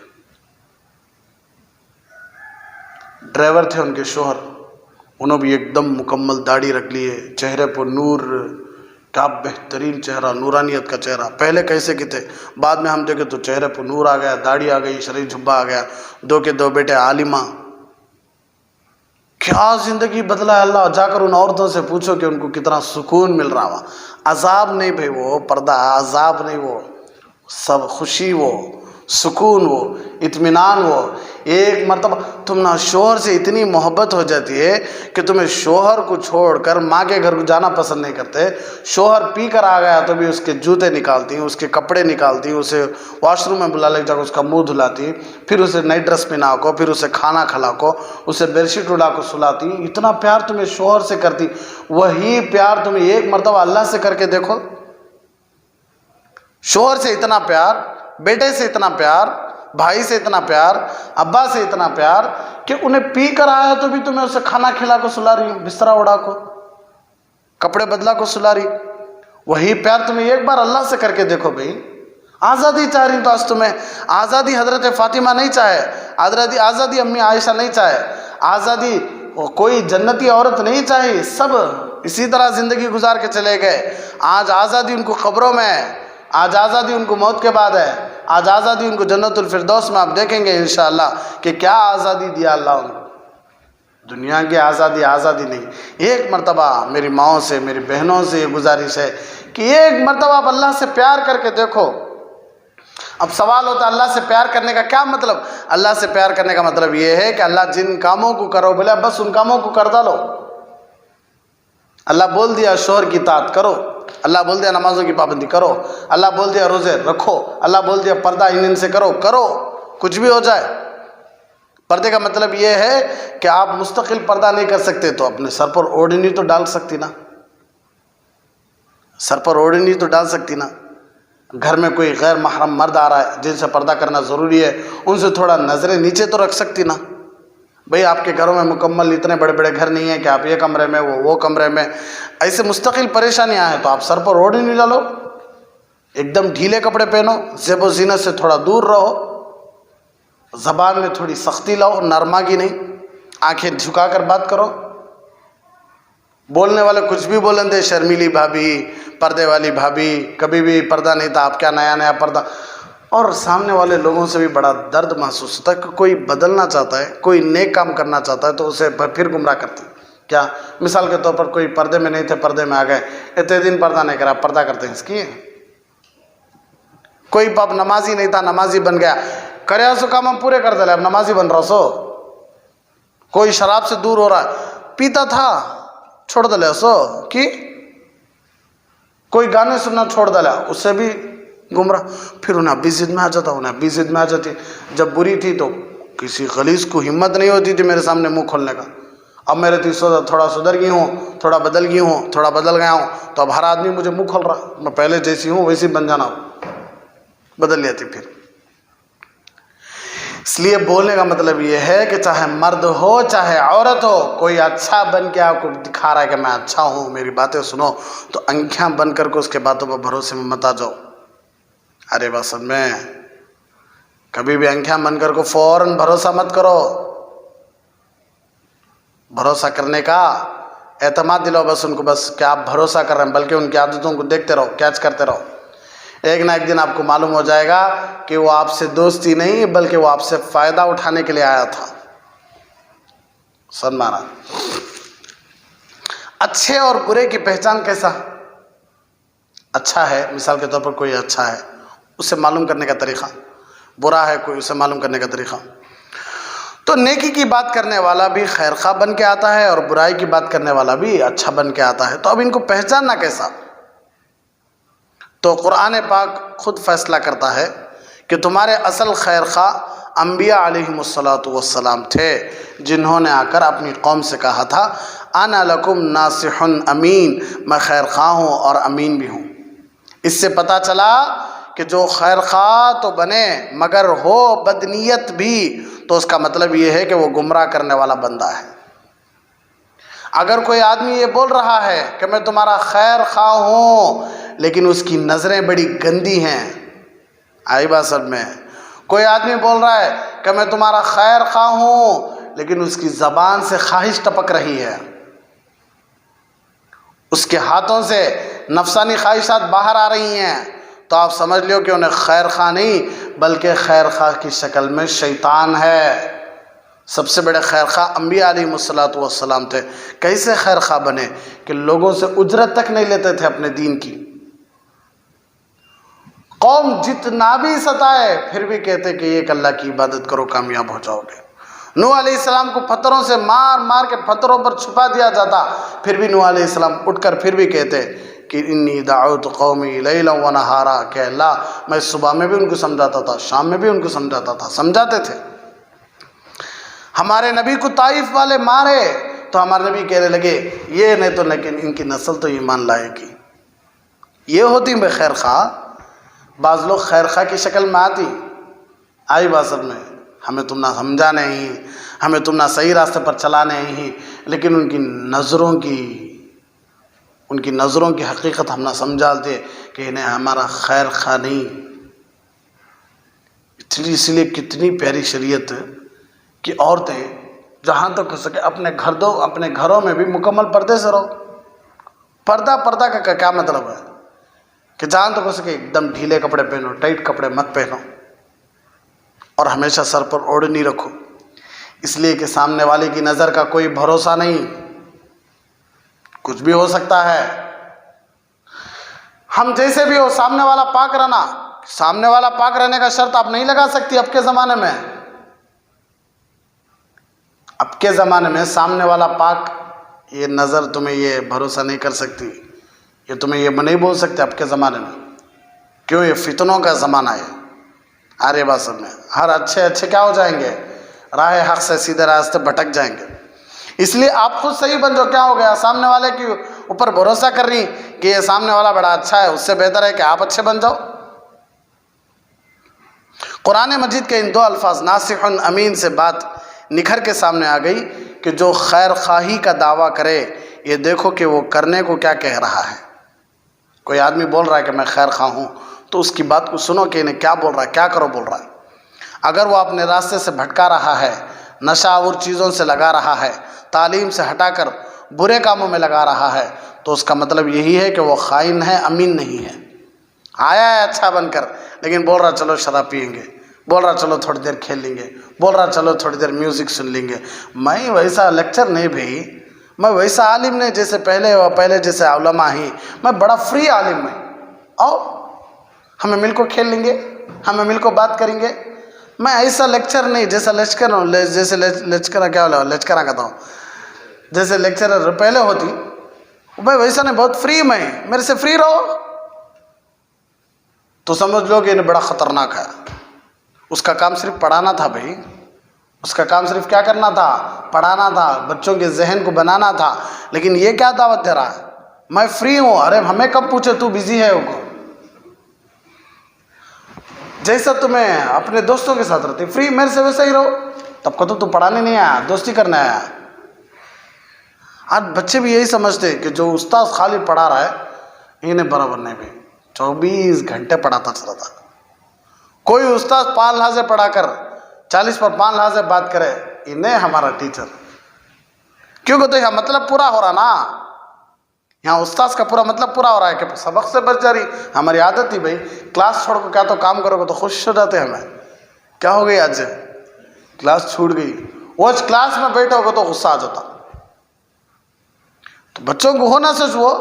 ڈرائیور تھے ان کے شوہر، انہوں بھی ایک دم مکمل داڑھی رکھ لیے، چہرے پر نور، کیا بہترین چہرہ، نورانیت کا چہرہ۔ پہلے کیسے کی تھے، بعد میں ہم دیکھے تو چہرے پر نور آ گیا، داڑھی آ گئی، شریف جھبا آ گیا، 2 کے 2 بیٹے عالمہ۔ کیا زندگی بدلا ہے اللہ! جا کر ان عورتوں سے پوچھو کہ ان کو کتنا سکون مل رہا ہوا۔ عذاب نہیں بھائی، وہ پردہ عذاب نہیں، وہ سب خوشی، وہ سکون، وہ اطمینان۔ وہ ایک مرتبہ تم نہ شوہر سے اتنی محبت ہو جاتی ہے کہ تمہیں شوہر کو چھوڑ کر ماں کے گھر کو جانا پسند نہیں کرتے۔ شوہر پی کر آ گیا تو بھی اس کے جوتے نکالتی ہیں، اس کے کپڑے نکالتی ہیں، اسے واش روم میں بلا لے جا کر اس کا منہ دھلاتی، پھر اسے نئی ڈریس پہنا کو، پھر اسے کھانا کھلا کو، اسے بیڈ شیٹ اڑا کو سلاتی۔ اتنا پیار تمہیں شوہر سے کرتی، وہی پیار تمہیں ایک مرتبہ اللہ سے کر کے دیکھو۔ شوہر سے اتنا پیار، بیٹے سے اتنا پیار، بھائی سے اتنا پیار، ابا سے اتنا پیار کہ انہیں پی کر آیا تو بھی تمہیں اسے کھانا کھلا کو سلا رہی ہوں، بسترا اڑا کو، کپڑے بدلا کو سلا رہی۔ وہی پیار تمہیں ایک بار اللہ سے کر کے دیکھو بھائی۔ آزادی چاہ رہی تو آج تمہیں آزادی حضرت فاطمہ نہیں چاہے، آزادی امی عائشہ نہیں چاہے، آزادی کوئی جنتی عورت نہیں چاہی، سب اسی طرح زندگی گزار کے چلے گئے۔ آج آزادی ان کو قبروں میں ہے، آج آزادی ان کو موت کے بعد ہے، آج آزادی ان کو جنت الفردوس میں آپ دیکھیں گے انشاءاللہ کہ کیا آزادی دیا اللہ ان کو۔ دنیا کی آزادی آزادی نہیں۔ ایک مرتبہ میری ماؤں سے، میری بہنوں سے یہ گزارش ہے کہ ایک مرتبہ آپ اللہ سے پیار کر کے دیکھو۔ اب سوال ہوتا ہے اللہ سے پیار کرنے کا کیا مطلب؟ اللہ سے پیار کرنے کا مطلب یہ ہے کہ اللہ جن کاموں کو کرو بولے بس ان کاموں کو کر ڈالو۔ اللہ بول دیا شوہر کی اطاعت کرو، اللہ بول دیا نمازوں کی پابندی کرو، اللہ بول دیا روزے رکھو، اللہ بول دیا پردہ ان سے کرو کچھ بھی ہو جائے۔ پردے کا مطلب یہ ہے کہ آپ مستقل پردہ نہیں کر سکتے تو اپنے سر پر اوڑھنی تو ڈال سکتی نا، سر پر اوڑھنی تو ڈال سکتی نا۔ گھر میں کوئی غیر محرم مرد آ رہا ہے جن سے پردہ کرنا ضروری ہے، ان سے تھوڑا نظریں نیچے تو رکھ سکتی نا۔ بھئی آپ کے گھروں میں مکمل اتنے بڑے بڑے گھر نہیں ہیں کہ آپ یہ کمرے میں وہ کمرے میں، ایسے مستقل پریشانیاں ہیں تو آپ سر پر اوڑھنی ڈالو، ایک دم ڈھیلے کپڑے پہنو، زیب و زینت سے تھوڑا دور رہو، زبان میں تھوڑی سختی لاؤ، نرماگی نہیں، آنکھیں جھکا کر بات کرو۔ بولنے والے کچھ بھی بولیں دے، شرمیلی بھابھی، پردے والی بھابھی، کبھی بھی پردہ نہیں تھا، آپ کیا نیا نیا پردہ۔ اور سامنے والے لوگوں سے بھی بڑا درد محسوس ہوتا ہے کہ کوئی بدلنا چاہتا ہے، کوئی نیک کام کرنا چاہتا ہے تو اسے پھر گمراہ کرتے ہیں۔ کیا مثال کے طور پر کوئی پردے میں نہیں تھے، پردے میں آ گئے، اتنے دن پردہ نہیں کرا، پردہ کرتے ہیں اس کی۔ کوئی باپ نمازی نہیں تھا، نمازی بن گیا، کریا سو کام ہم پورے کر دے، اب نمازی بن رہا سو۔ کوئی شراب سے دور ہو رہا ہے، پیتا تھا چھوڑ دلے سو کی۔ کوئی گانے سننا چھوڑ دلا، اس سے بھی گمراہ۔ پھر انہیں ابھی ضد میں آ جاتا، انہیں ابھی ضد میں آ جاتی۔ جب بری تھی تو کسی غلیظ کو ہمت نہیں ہوتی تھی میرے سامنے منہ کھولنے کا۔ اب میرے تھوڑا سدھر گئی ہوں، تھوڑا بدل گئی ہوں، تھوڑا بدل گیا ہوں، تو اب ہر آدمی مجھے منہ کھول رہا، میں پہلے جیسی ہوں ویسی بن جانا ہوں، بدل لیتی پھر۔ اس لیے بولنے کا مطلب یہ ہے کہ چاہے مرد ہو چاہے عورت ہو، کوئی اچھا بن کے آپ کو دکھا رہا ہے کہ میں اچھا ہوں، میری باتیں سنو، تو انکھیاں بن کر کے اس کے باتوں پر بھروسے میں مت آ جاؤ۔ ارے بس میں کبھی بھی انکھیاں بن کر کو فوراً بھروسہ مت کرو۔ بھروسہ کرنے کا اعتماد دلاؤ بس ان کو، بس کہ آپ بھروسہ کر رہے ہیں، بلکہ ان کی عادتوں کو دیکھتے رہو، کیچ کرتے رہو۔ ایک نہ ایک دن آپ کو معلوم ہو جائے گا کہ وہ آپ سے دوستی نہیں بلکہ وہ آپ سے فائدہ اٹھانے کے لیے آیا تھا۔ سن مارا۔ اچھے اور برے کی پہچان کیسا؟ اچھا ہے، مثال کے طور پر کوئی اچھا ہے، اسے معلوم کرنے کا طریقہ، برا ہے کوئی، اسے معلوم کرنے کا طریقہ۔ تو نیکی کی بات کرنے والا بھی خیر خواہ بن کے آتا ہے اور برائی کی بات کرنے والا بھی اچھا بن کے آتا ہے، تو اب ان کو پہچاننا کیسا؟ تو قرآن پاک خود فیصلہ کرتا ہے کہ تمہارے اصل خیر خواہ انبیاء علیہم السلام تھے، جنہوں نے آ کر اپنی قوم سے کہا تھا انا لکم ناصح امین، میں خیر خواہ ہوں اور امین بھی ہوں۔ اس سے پتہ چلا کہ جو خیر خواہ تو بنے مگر ہو بدنیت بھی، تو اس کا مطلب یہ ہے کہ وہ گمراہ کرنے والا بندہ ہے۔ اگر کوئی آدمی یہ بول رہا ہے کہ میں تمہارا خیر خواہ ہوں لیکن اس کی نظریں بڑی گندی ہیں، آئی بات سب میں، کوئی آدمی بول رہا ہے کہ میں تمہارا خیر خواہ ہوں لیکن اس کی زبان سے خواہش ٹپک رہی ہے، اس کے ہاتھوں سے نفسانی خواہشات باہر آ رہی ہیں، تو آپ سمجھ لیو کہ انہیں خیر خواہ نہیں بلکہ خیر خواہ کی شکل میں شیطان ہے۔ سب سے بڑے خیر خواہ انبیاء علیہم السلام تھے۔ کیسے خیر خواہ بنے کہ لوگوں سے اجرت تک نہیں لیتے تھے اپنے دین کی۔ قوم جتنا بھی ستائے پھر بھی کہتے کہ ایک اللہ کی عبادت کرو کامیاب ہو جاؤ گے۔ نوح علیہ السلام کو پتھروں سے مار مار کے پتھروں پر چھپا دیا جاتا، پھر بھی نوح علیہ السلام اٹھ کر پھر بھی کہتے کہ انی دعوت قومی لیلا و نہارا، کہ اللہ میں صبح میں بھی ان کو سمجھاتا تھا، شام میں بھی ان کو سمجھاتا تھا، سمجھاتے تھے۔ ہمارے نبی کو طائف والے مارے تو ہمارے نبی کہنے لگے یہ نہیں تو لیکن ان کی نسل تو ایمان لائے گی۔ یہ ہوتی میں خیر خواہ، بعض لوگ خیر خواہ کی شکل میں آئی بات سب میں، ہمیں تم نہ سمجھا نہیں، ہمیں تم نہ صحیح راستے پر چلا نہیں، لیکن ان کی نظروں کی حقیقت ہم نہ سمجھالتے کہ انہیں ہمارا خیر خواہ نہیں۔ اس لیے کتنی پیاری شریعت کہ عورتیں جہاں تک ہو سکے اپنے گھروں میں بھی مکمل پردے سے رہو۔ پردہ کا کیا مطلب ہے کہ جہاں تک ہو سکے ایک دم ڈھیلے کپڑے پہنو، ٹائٹ کپڑے مت پہنو، اور ہمیشہ سر پر اوڑھنی رکھو، اس لیے کہ سامنے والے کی نظر کا کوئی بھروسہ نہیں، کچھ بھی ہو سکتا ہے۔ ہم جیسے بھی ہو سامنے والا پاک رہنے کا شرط آپ نہیں لگا سکتی اب کے زمانے میں۔ اب کے زمانے میں سامنے والا پاک، یہ نظر تمہیں یہ بھروسہ نہیں کر سکتی، یہ تمہیں یہ نہیں بول سکتے اب کے زمانے میں۔ کیوں؟ یہ فتنوں کا زمانہ ہے۔ آرے بات سب میں ہر اچھے کیا ہو جائیں گے؟ راہ حق سے سیدھے راستے بھٹک جائیں گے۔ اس لیے آپ خود صحیح بن جاؤ۔ کیا ہو گیا؟ سامنے والے کے اوپر بھروسہ کر رہی کہ یہ سامنے والا بڑا اچھا ہے، اس سے بہتر ہے کہ آپ اچھے بن جاؤ۔ قرآن مجید کے ان دو الفاظ ناصح امین سے بات نکھر کے سامنے آ گئی کہ جو خیر خواہی کا دعویٰ کرے، یہ دیکھو کہ وہ کرنے کو کیا کہہ رہا ہے۔ کوئی آدمی بول رہا ہے کہ میں خیر خواہ ہوں، تو اس کی بات کو سنو کہ انہیں کیا بول رہا ہے، کیا کرو بول رہا ہے۔ اگر وہ اپنے راستے سے بھٹکا رہا ہے، نشہ آور چیزوں سے لگا رہا ہے، تعلیم سے ہٹا کر برے کاموں میں لگا رہا ہے، تو اس کا مطلب یہی ہے کہ وہ خائن ہے، امین نہیں ہے۔ آیا ہے اچھا بن کر، لیکن بول رہا چلو شراب پئیں گے، بول رہا چلو تھوڑی دیر کھیل لیں گے، بول رہا چلو تھوڑی دیر میوزک سن لیں گے۔ میں ویسا لیکچر نہیں بھائی، میں ویسا عالم نہیں جیسے پہلے جیسے علماء ہی، میں بڑا فری عالم میں۔ آؤ ہمیں مل کو کھیل لیں گے، ہمیں مل کو بات کریں گے۔ میں ایسا لیکچر نہیں جیسا لیکچرہ کہتا ہوں، جیسے لیکچرر پہلے ہوتی، بھائی ویسا نہیں، بہت فری میں، میرے سے فری رہو تو سمجھ لو کہ انہیں بڑا خطرناک ہے۔ اس کا کام صرف پڑھانا تھا بھائی، اس کا کام صرف کیا کرنا تھا؟ پڑھانا تھا، بچوں کے ذہن کو بنانا تھا۔ لیکن یہ کیا دعوت دے رہا ہے؟ میں فری ہوں۔ ارے ہمیں کب پوچھے تو بزی ہے؟ جیسا تمہیں اپنے دوستوں کے ساتھ رہتے فری، میرے سے ویسا ہی رہو۔ تب کو تو پڑھانے نہیں آیا، دوستی کرنے آیا۔ آج بچے بھی یہی سمجھتے کہ جو استاد خالی پڑھا رہا ہے انہیں برابر نہیں بھی، 24 گھنٹے پڑھاتا چلا تھا۔ کوئی استاد 5 لحاظیں پڑھا کر 40 پر 5 لحاظیں بات کرے، انہیں ہمارا ٹیچر، کیونکہ تو یہاں مطلب پورا ہو رہا نا، یہاں استاذ کا پورا مطلب پورا ہو رہا ہے کہ سبق سے بچ جا رہی۔ ہماری عادت تھی بھائی، کلاس چھوڑ کو کیا تو کام کرو گے تو خوش ہو جاتے ہمیں، کیا ہو گئی آج کلاس چھوٹ گئی، وہ کلاس میں بیٹھے ہوگے تو غصہ آ جاتا۔ تو بچوں کو ہونا سچ وہ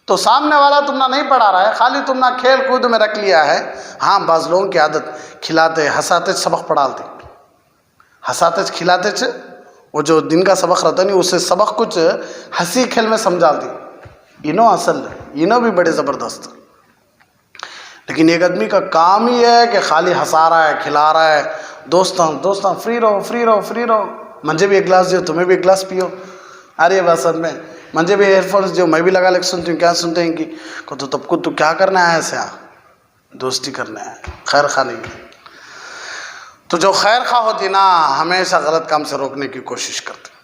تو سامنے والا تم نہ نہیں پڑھا رہا ہے، خالی تم نہ کھیل کود میں رکھ لیا ہے۔ ہاں بعض لوگوں کی عادت کھلاتے ہنساتے سبق پڑھالتے، ہنساتے کھلاتے وہ جو دن کا سبق رہتا نہیں اسے سبق کچھ ہنسی کھیل میں سمجھالتی، انہوں اصل انہوں بھی بڑے زبردست۔ لیکن ایک آدمی کا کام ہی ہے کہ خالی ہنسا رہا ہے، کھلا رہا ہے، دوستاں فری رہو، مجھے بھی ایک گلاس دیو، تمہیں بھی ایک گلاس پیو۔ ارے بس میں مجھے بھی ایئر فونس دیو، میں بھی لگا سنتی ہوں۔ کیا سنتے ہیں کہ تو تب کو تو کیا کرنا ہے؟ ایسے دوستی کرنا ہے، خیر خواہ نہیں ہے۔ تو جو خیر خواہ ہوتی نا ہمیشہ غلط کام سے روکنے کی کوشش کرتے۔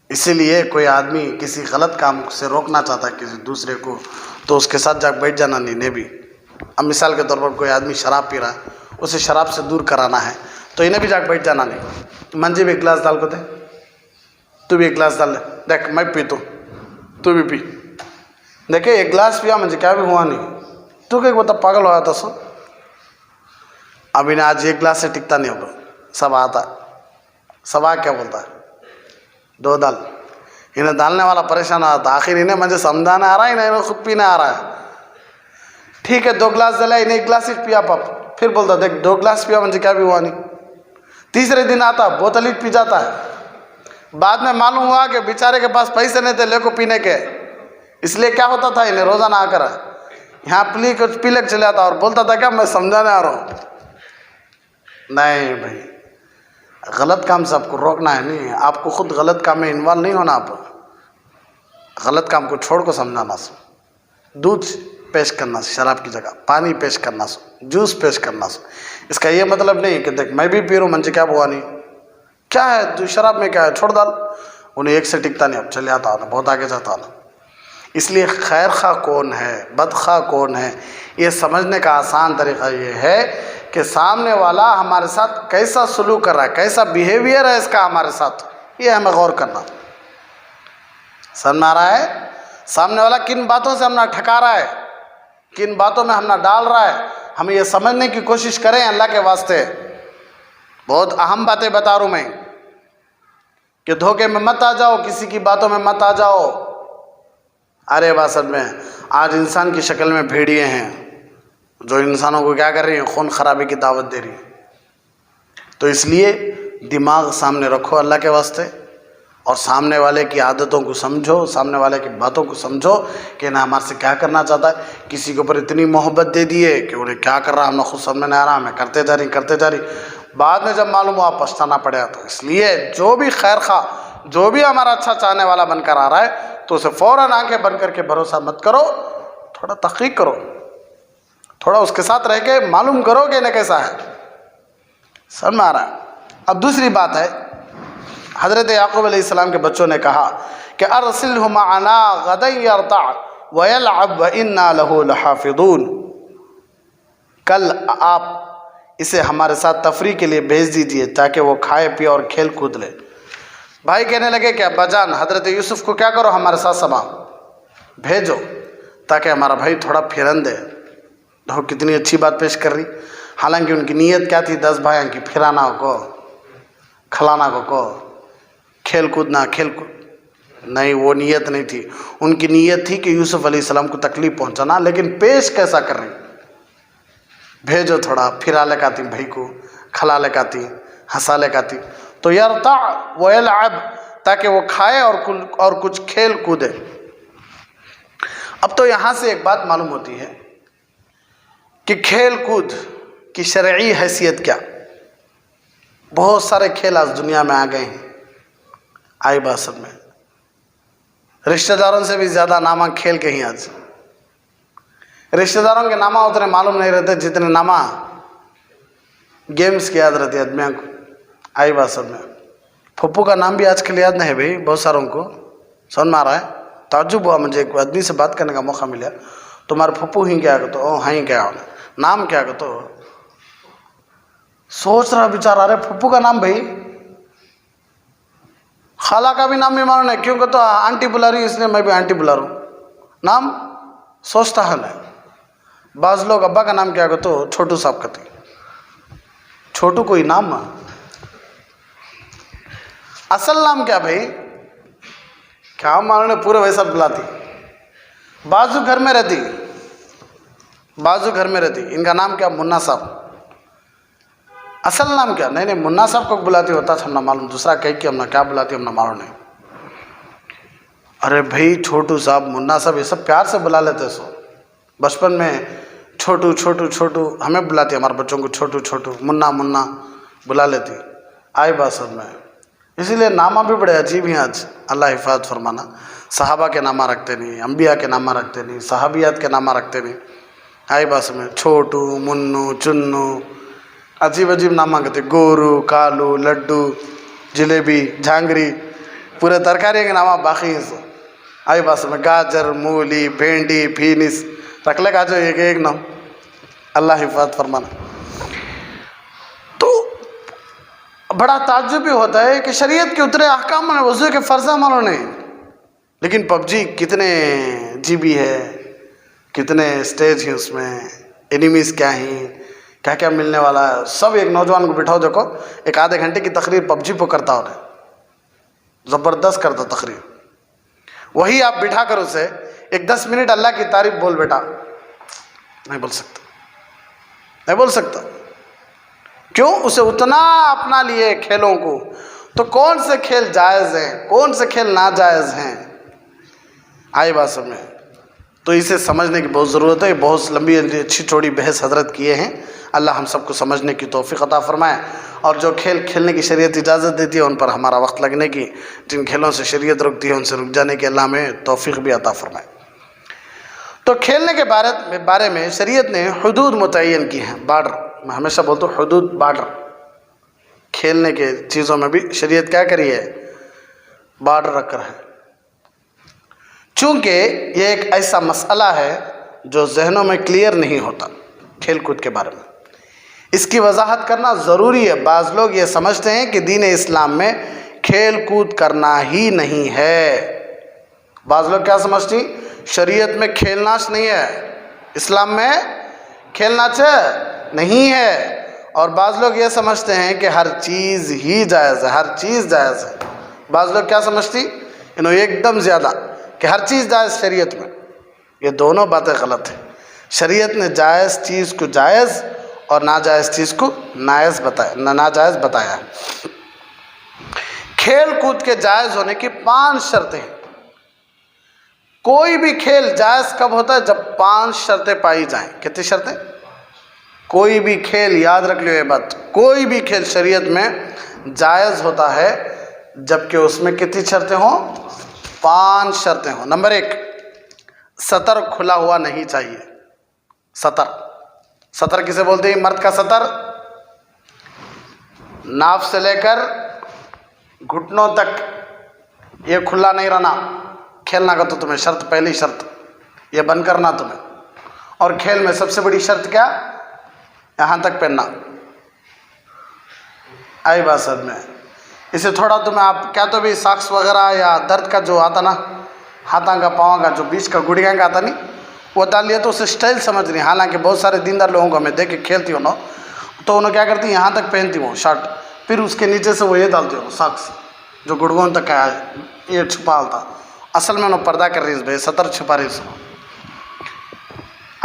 اسی لیے کوئی آدمی کسی غلط کام سے روکنا چاہتا ہے کسی دوسرے کو تو اس کے ساتھ جا بیٹھ جانا نہیں بھی۔ اب مثال کے طور پر کوئی آدمی شراب پی رہا ہے، اسے شراب سے دور کرانا ہے تو انہیں بھی جا بیٹھ جانا نہیں۔ منجے بھی ایک گلاس ڈال کو دے، تو بھی ایک گلاس ڈال لے، دیکھ میں پیتا ہوں تو بھی پی، دیکھے ایک گلاس پیا مجھے کیا بھی ہوا نہیں، تو کہ وہ تب پاگل ہوا تھا سو۔ اب انہیں آج ایک گلاس سے ٹکتا نہیں ہوگا، سب آتا سب آ کیا بولتا ہے 2 ڈال، انہیں ڈالنے والا پریشان آتا، آخر انہیں مجھے سمجھانا آ رہا ہے، انہیں خود پینے آ رہا ہے۔ ٹھیک ہے 2 گلاس ڈالا، انہیں 1 گلاس ہی پیا، پھر بولتا دیکھ 2 گلاس پیا مجھے کیا بھی ہوا نہیں۔ تیسرے دن آتا بوتل ہی پی جاتا ہے۔ بعد میں معلوم ہوا کہ بیچارے کے پاس پیسے نہیں تھے لے کو پینے کے، اس لیے کیا ہوتا تھا انہیں روزانہ آ کر یہاں پی لے چلے آتا اور بولتا تھا کیا میں سمجھانے آ رہا ہوں۔ نہیں بھائی، غلط کام سے آپ کو روکنا ہے، نہیں آپ کو خود غلط کام میں انوالو نہیں ہونا، آپ غلط کام کو چھوڑ کو سمجھانا۔ دودھ پیش کرنا سے، شراب کی جگہ پانی پیش کرنا سے، جوس پیش کرنا سے، اس کا یہ مطلب نہیں کہ دیکھ میں بھی پی رہا ہوں منجے کیا بوا نہیں، کیا ہے تو شراب میں کیا ہے چھوڑ ڈال، انہیں ایک سے ٹکتا نہیں، اب چلے آتا بہت آگے جاتا نا۔ اس لیے خیر خواہ کون ہے، بد خواہ کون ہے، یہ سمجھنے کا آسان طریقہ یہ ہے کہ سامنے والا ہمارے ساتھ کیسا سلوک کر رہا ہے، کیسا بیہیویئر ہے اس کا ہمارے ساتھ، یہ ہمیں غور کرنا۔ سمجھ آ رہا ہے سامنے والا کن باتوں سے ہم نہ ٹھکا رہا ہے، کن باتوں میں ہم نہ ڈال رہا ہے، ہم یہ سمجھنے کی کوشش کریں اللہ کے واسطے۔ بہت اہم باتیں بتا رہا ہوں میں کہ دھوکے میں مت آ جاؤ، کسی کی باتوں میں مت آ جاؤ۔ ارے باسط میں آج انسان کی شکل میں بھیڑیے ہیں جو انسانوں کو کیا کر رہی ہیں، خون خرابی کی دعوت دے رہی ہیں۔ تو اس لیے دماغ سامنے رکھو اللہ کے واسطے، اور سامنے والے کی عادتوں کو سمجھو، سامنے والے کی باتوں کو سمجھو کہ نہ ہمارے سے کیا کرنا چاہتا ہے۔ کسی کے اوپر اتنی محبت دے دیے کہ انہیں کیا کر رہا ہمیں خود سمجھ میں نہیں آ رہا، ہمیں کرتے جا رہی، بعد میں جب معلوم ہوا پچھتانا پڑے۔ تو اس لیے جو بھی خیر خواہ، جو بھی ہمارا اچھا چاہنے والا بن کر آ رہا ہے تو اسے فوراً آنکھیں بند کر کے بھروسہ مت کرو، تھوڑا تحقیق کرو، تھوڑا اس کے ساتھ رہ کے معلوم کرو کہ انہیں کیسا ہے۔ سمجھ میں آ رہا ہے۔ اب دوسری بات ہے، حضرت یعقوب علیہ السلام کے بچوں نے کہا کہ ارسلہ معنا غدا یرتع ویلعب وانا لہ لحافظون، کل آپ اسے ہمارے ساتھ تفریح کے لیے بھیج دیجئے تاکہ وہ کھائے پیے اور کھیل کود لے۔ بھائی کہنے لگے کہ ابا جان حضرت یوسف کو کیا کرو، ہمارے ساتھ سما بھیجو تاکہ ہمارا بھائی تھوڑا پھرن دے۔ دیکھو کتنی اچھی بات پیش کر رہی، حالانکہ ان کی نیت کیا تھی، 10 بھائیوں کی پھرانا کو، کھلانا کو، کھیل کودنا، کھیل کود نہیں، وہ نیت نہیں تھی۔ ان کی نیت تھی کہ یوسف علیہ السلام کو تکلیف پہنچانا، لیکن پیش کیسا کر رہی، بھیجو تھوڑا پھرا لگاتی بھائی کو، کھلا لگاتی، ہنسا لگاتی، تو یرتع ویلعب تاکہ وہ کھائے اور کچھ کھیل کودے۔ اب تو یہاں سے ایک بات معلوم ہوتی ہے کہ کھیل کود کی شرعی حیثیت کیا۔ بہت سارے کھیل آج دنیا میں آ گئے ہیں، آئی بات سب میں، رشتہ داروں سے بھی زیادہ نامہ کھیل کے ہی آج، رشتہ داروں کے نامہ اتنے معلوم نہیں رہتے جتنے نامہ گیمز کی یاد رہتی آدمیوں کو، آئی بات سب میں۔ پھپھو کا نام بھی آج کل یاد نہیں ہے بھائی بہت ساروں کو، سمجھ میں آ رہا ہے۔ تعجب ہوا مجھے، ایک آدمی سے بات کرنے کا موقع ملا، تمہارے پھپھو ہی کیا کہتے او ہاں کیا ہونا، نام کیا کہتے، سوچ رہا بیچارہ، ارے پھپھو کا نام بھائی، خالہ کا بھی نام بھی معلوم ہے، کیوں کہ تو آنٹی بلا رہی اس لیے میں بھی آنٹی بلا رہا ہوں، نام سوچتا حل ہے۔ بعض لوگ ابا کا نام کیا کہتے چھوٹو صاحب کہتے، چھوٹو کوئی نام، اصل نام کیا بھائی، کیا معلوم ہے، پورے ویسا بلاتی، بازو گھر میں رہتی، بازو گھر میں رہتی، ان کا نام کیا، منا صاحب، اصل نام کیا، نہیں منا صاحب کو بلاتی ہوتا تھا ہم نہ معلوم، دوسرا کہہ کے ہم نہ کیا بلاتی ہم نہ معلوم نہیں۔ ارے بھائی چھوٹو صاحب، منا صاحب، یہ سب پیار سے بلا لیتے سو، بچپن میں چھوٹو چھوٹو چھوٹو ہمیں بلاتی، ہمارے بچوں کو چھوٹو چھوٹو، منا منا بلا لیتی، آئی بات سب میں۔ اسی لیے نامہ بھی بڑے عجیب ہیں آج، اللہ حفاظت فرمانا، صحابہ کے نامہ رکھتے نہیں، انبیاء کے نامہ رکھتے نہیں، صحابیات کے نامہ رکھتے نہیں، آئی بات میں، چھوٹو، منو، چنو، عجیب عجیب نامہ کہتے، گورو، کالو، لڈو، جلیبی، جھانگری، پورے ترکاری کے نامہ باقی ہیں سو، آئی بات میں، گاجر، مولی، بھینڈی، بھینس، رکھ لے گا جو ایک نام، اللہ حفاظت فرمانا۔ تو بڑا تعجب بھی ہوتا ہے کہ شریعت کے اترے احکام میں وضو کے فرض مانو نہیں، لیکن پب جی کتنے جی بی ہے، کتنے سٹیج ہیں اس میں، اینیمیز کیا ہیں، کیا کیا ملنے والا ہے، سب ایک نوجوان کو بٹھاؤ، دیکھو ایک آدھے گھنٹے کی تقریر پب جی پہ کرتا ہو رہا ہے، زبردست کرتا تقریر، وہی آپ بٹھا کر اسے ایک 10 منٹ اللہ کی تعریف بول بیٹا، نہیں بول سکتا، نہیں بول سکتا، کیوں؟ اسے اتنا اپنا لیے کھیلوں کو، تو کون سے کھیل جائز ہیں، کون سے کھیل ناجائز ہیں، آئی بات سب میں۔ تو اسے سمجھنے کی بہت ضرورت ہے، بہت لمبی اچھی چوڑی بحث حضرت کیے ہیں، اللہ ہم سب کو سمجھنے کی توفیق عطا فرمائے، اور جو کھیل کھیلنے کی شریعت اجازت دیتی ہے ان پر ہمارا وقت لگنے کی، جن کھیلوں سے شریعت رکتی ہے ان سے رک جانے کی اللہ ہمیں توفیق بھی عطا فرمائے۔ تو کھیلنے کے بارے میں شریعت نے حدود متعین کی ہیں، بارڈر، میں ہمیشہ بولتا ہوں حدود، بارڈر. کھیلنے کے چیزوں میں بھی شریعت کیا کری ہے؟ بارڈر رکھ کر ہے. چونکہ یہ ایک ایسا مسئلہ ہے جو ذہنوں میں کلیئر نہیں ہوتا کھیل کود کے بارے میں، اس کی وضاحت کرنا ضروری ہے. بعض لوگ یہ سمجھتے ہیں کہ دین اسلام میں کھیل کود کرنا ہی نہیں ہے. بعض لوگ کیا سمجھتی ہیں؟ شریعت میں کھیلناچ نہیں ہے، اسلام میں کھیلناچ نہیں ہے. اور بعض لوگ یہ سمجھتے ہیں کہ ہر چیز ہی جائز ہے، ہر چیز جائز ہے. بعض لوگ کیا سمجھتی؟ انہوں ایک دم زیادہ کہ ہر چیز جائز شریعت میں. یہ دونوں باتیں غلط ہیں. شریعت نے جائز چیز کو جائز اور ناجائز چیز کو ناجائز بتایا ہے. کھیل کود کے جائز ہونے کی 5 شرطیں ہیں. کوئی بھی کھیل جائز کب ہوتا ہے؟ جب 5 شرطیں پائی جائیں. کتنی شرطیں؟ کوئی بھی کھیل، یاد رکھ لو یہ بات، کوئی بھی کھیل شریعت میں جائز ہوتا ہے جب کہ اس میں کتنی شرطیں ہوں؟ 5 شرطیں ہوں. نمبر 1، سطر کھلا ہوا نہیں چاہیے. سطر کسے بولتے ہیں؟ مرد کا سطر ناف سے لے کر گھٹنوں تک یہ کھلا نہیں رہنا. کھیلنا کا تو تمہیں شرط، پہلی شرط یہ بند کرنا تمہیں. اور کھیل میں سب سے بڑی شرط کیا؟ یہاں تک پہننا. آئی بات سر میں اسے تھوڑا تمہیں آپ کیا تو بھی ساکس وغیرہ یا درد کا جو آتا نا، ہاتھاں کا پاؤں کا جو بیچ کا گڑیاں کا آتا نہیں، وہ ڈال لیا تو اسے اسٹائل سمجھ نہیں. حالانکہ بہت سارے دیندار لوگوں کو میں دیکھ کے کھیلتی ہوں نا، تو انہوں کیا کرتی ہیں؟ یہاں تک پہنتی ہوں شرٹ، پھر اس کے نیچے سے وہ یہ ڈالتی ہوں ساکس جو گڑگوں تک کا یہ چھپا ہوتا. اصل میں انہوں پردہ کر رہی ہے بھائی، سطر چھپا رہی ہے.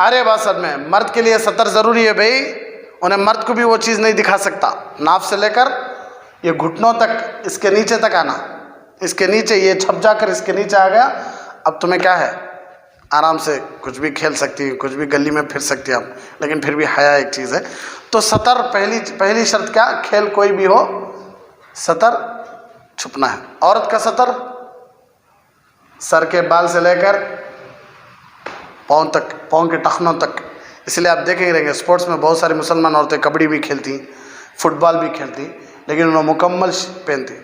ارے بات سب میں مرد کے لیے سطر ضروری ہے بھائی. انہیں مرد کو بھی وہ چیز نہیں دکھا سکتا. ناف سے لے کر یہ گھٹنوں تک، اس کے نیچے تک آنا، اس کے نیچے یہ چھپ جا کر اس کے نیچے آ گیا. اب تمہیں کیا ہے؟ آرام سے کچھ بھی کھیل سکتی، کچھ بھی گلی میں پھر سکتی آپ، لیکن پھر بھی حیا ایک چیز ہے. تو سطر پہلی شرط کیا؟ کھیل کوئی بھی ہو سطر چھپنا ہے. عورت کا سطر سر کے بال سے لے کر پاؤں تک، پاؤں کے ٹخنوں تک. اس لیے آپ دیکھیں رہیں گے اسپورٹس میں بہت ساری مسلمان عورتیں کبڈی بھی کھیلتی، فٹ بال بھی کھیلتی، لیکن انہوں مکمل پہنتی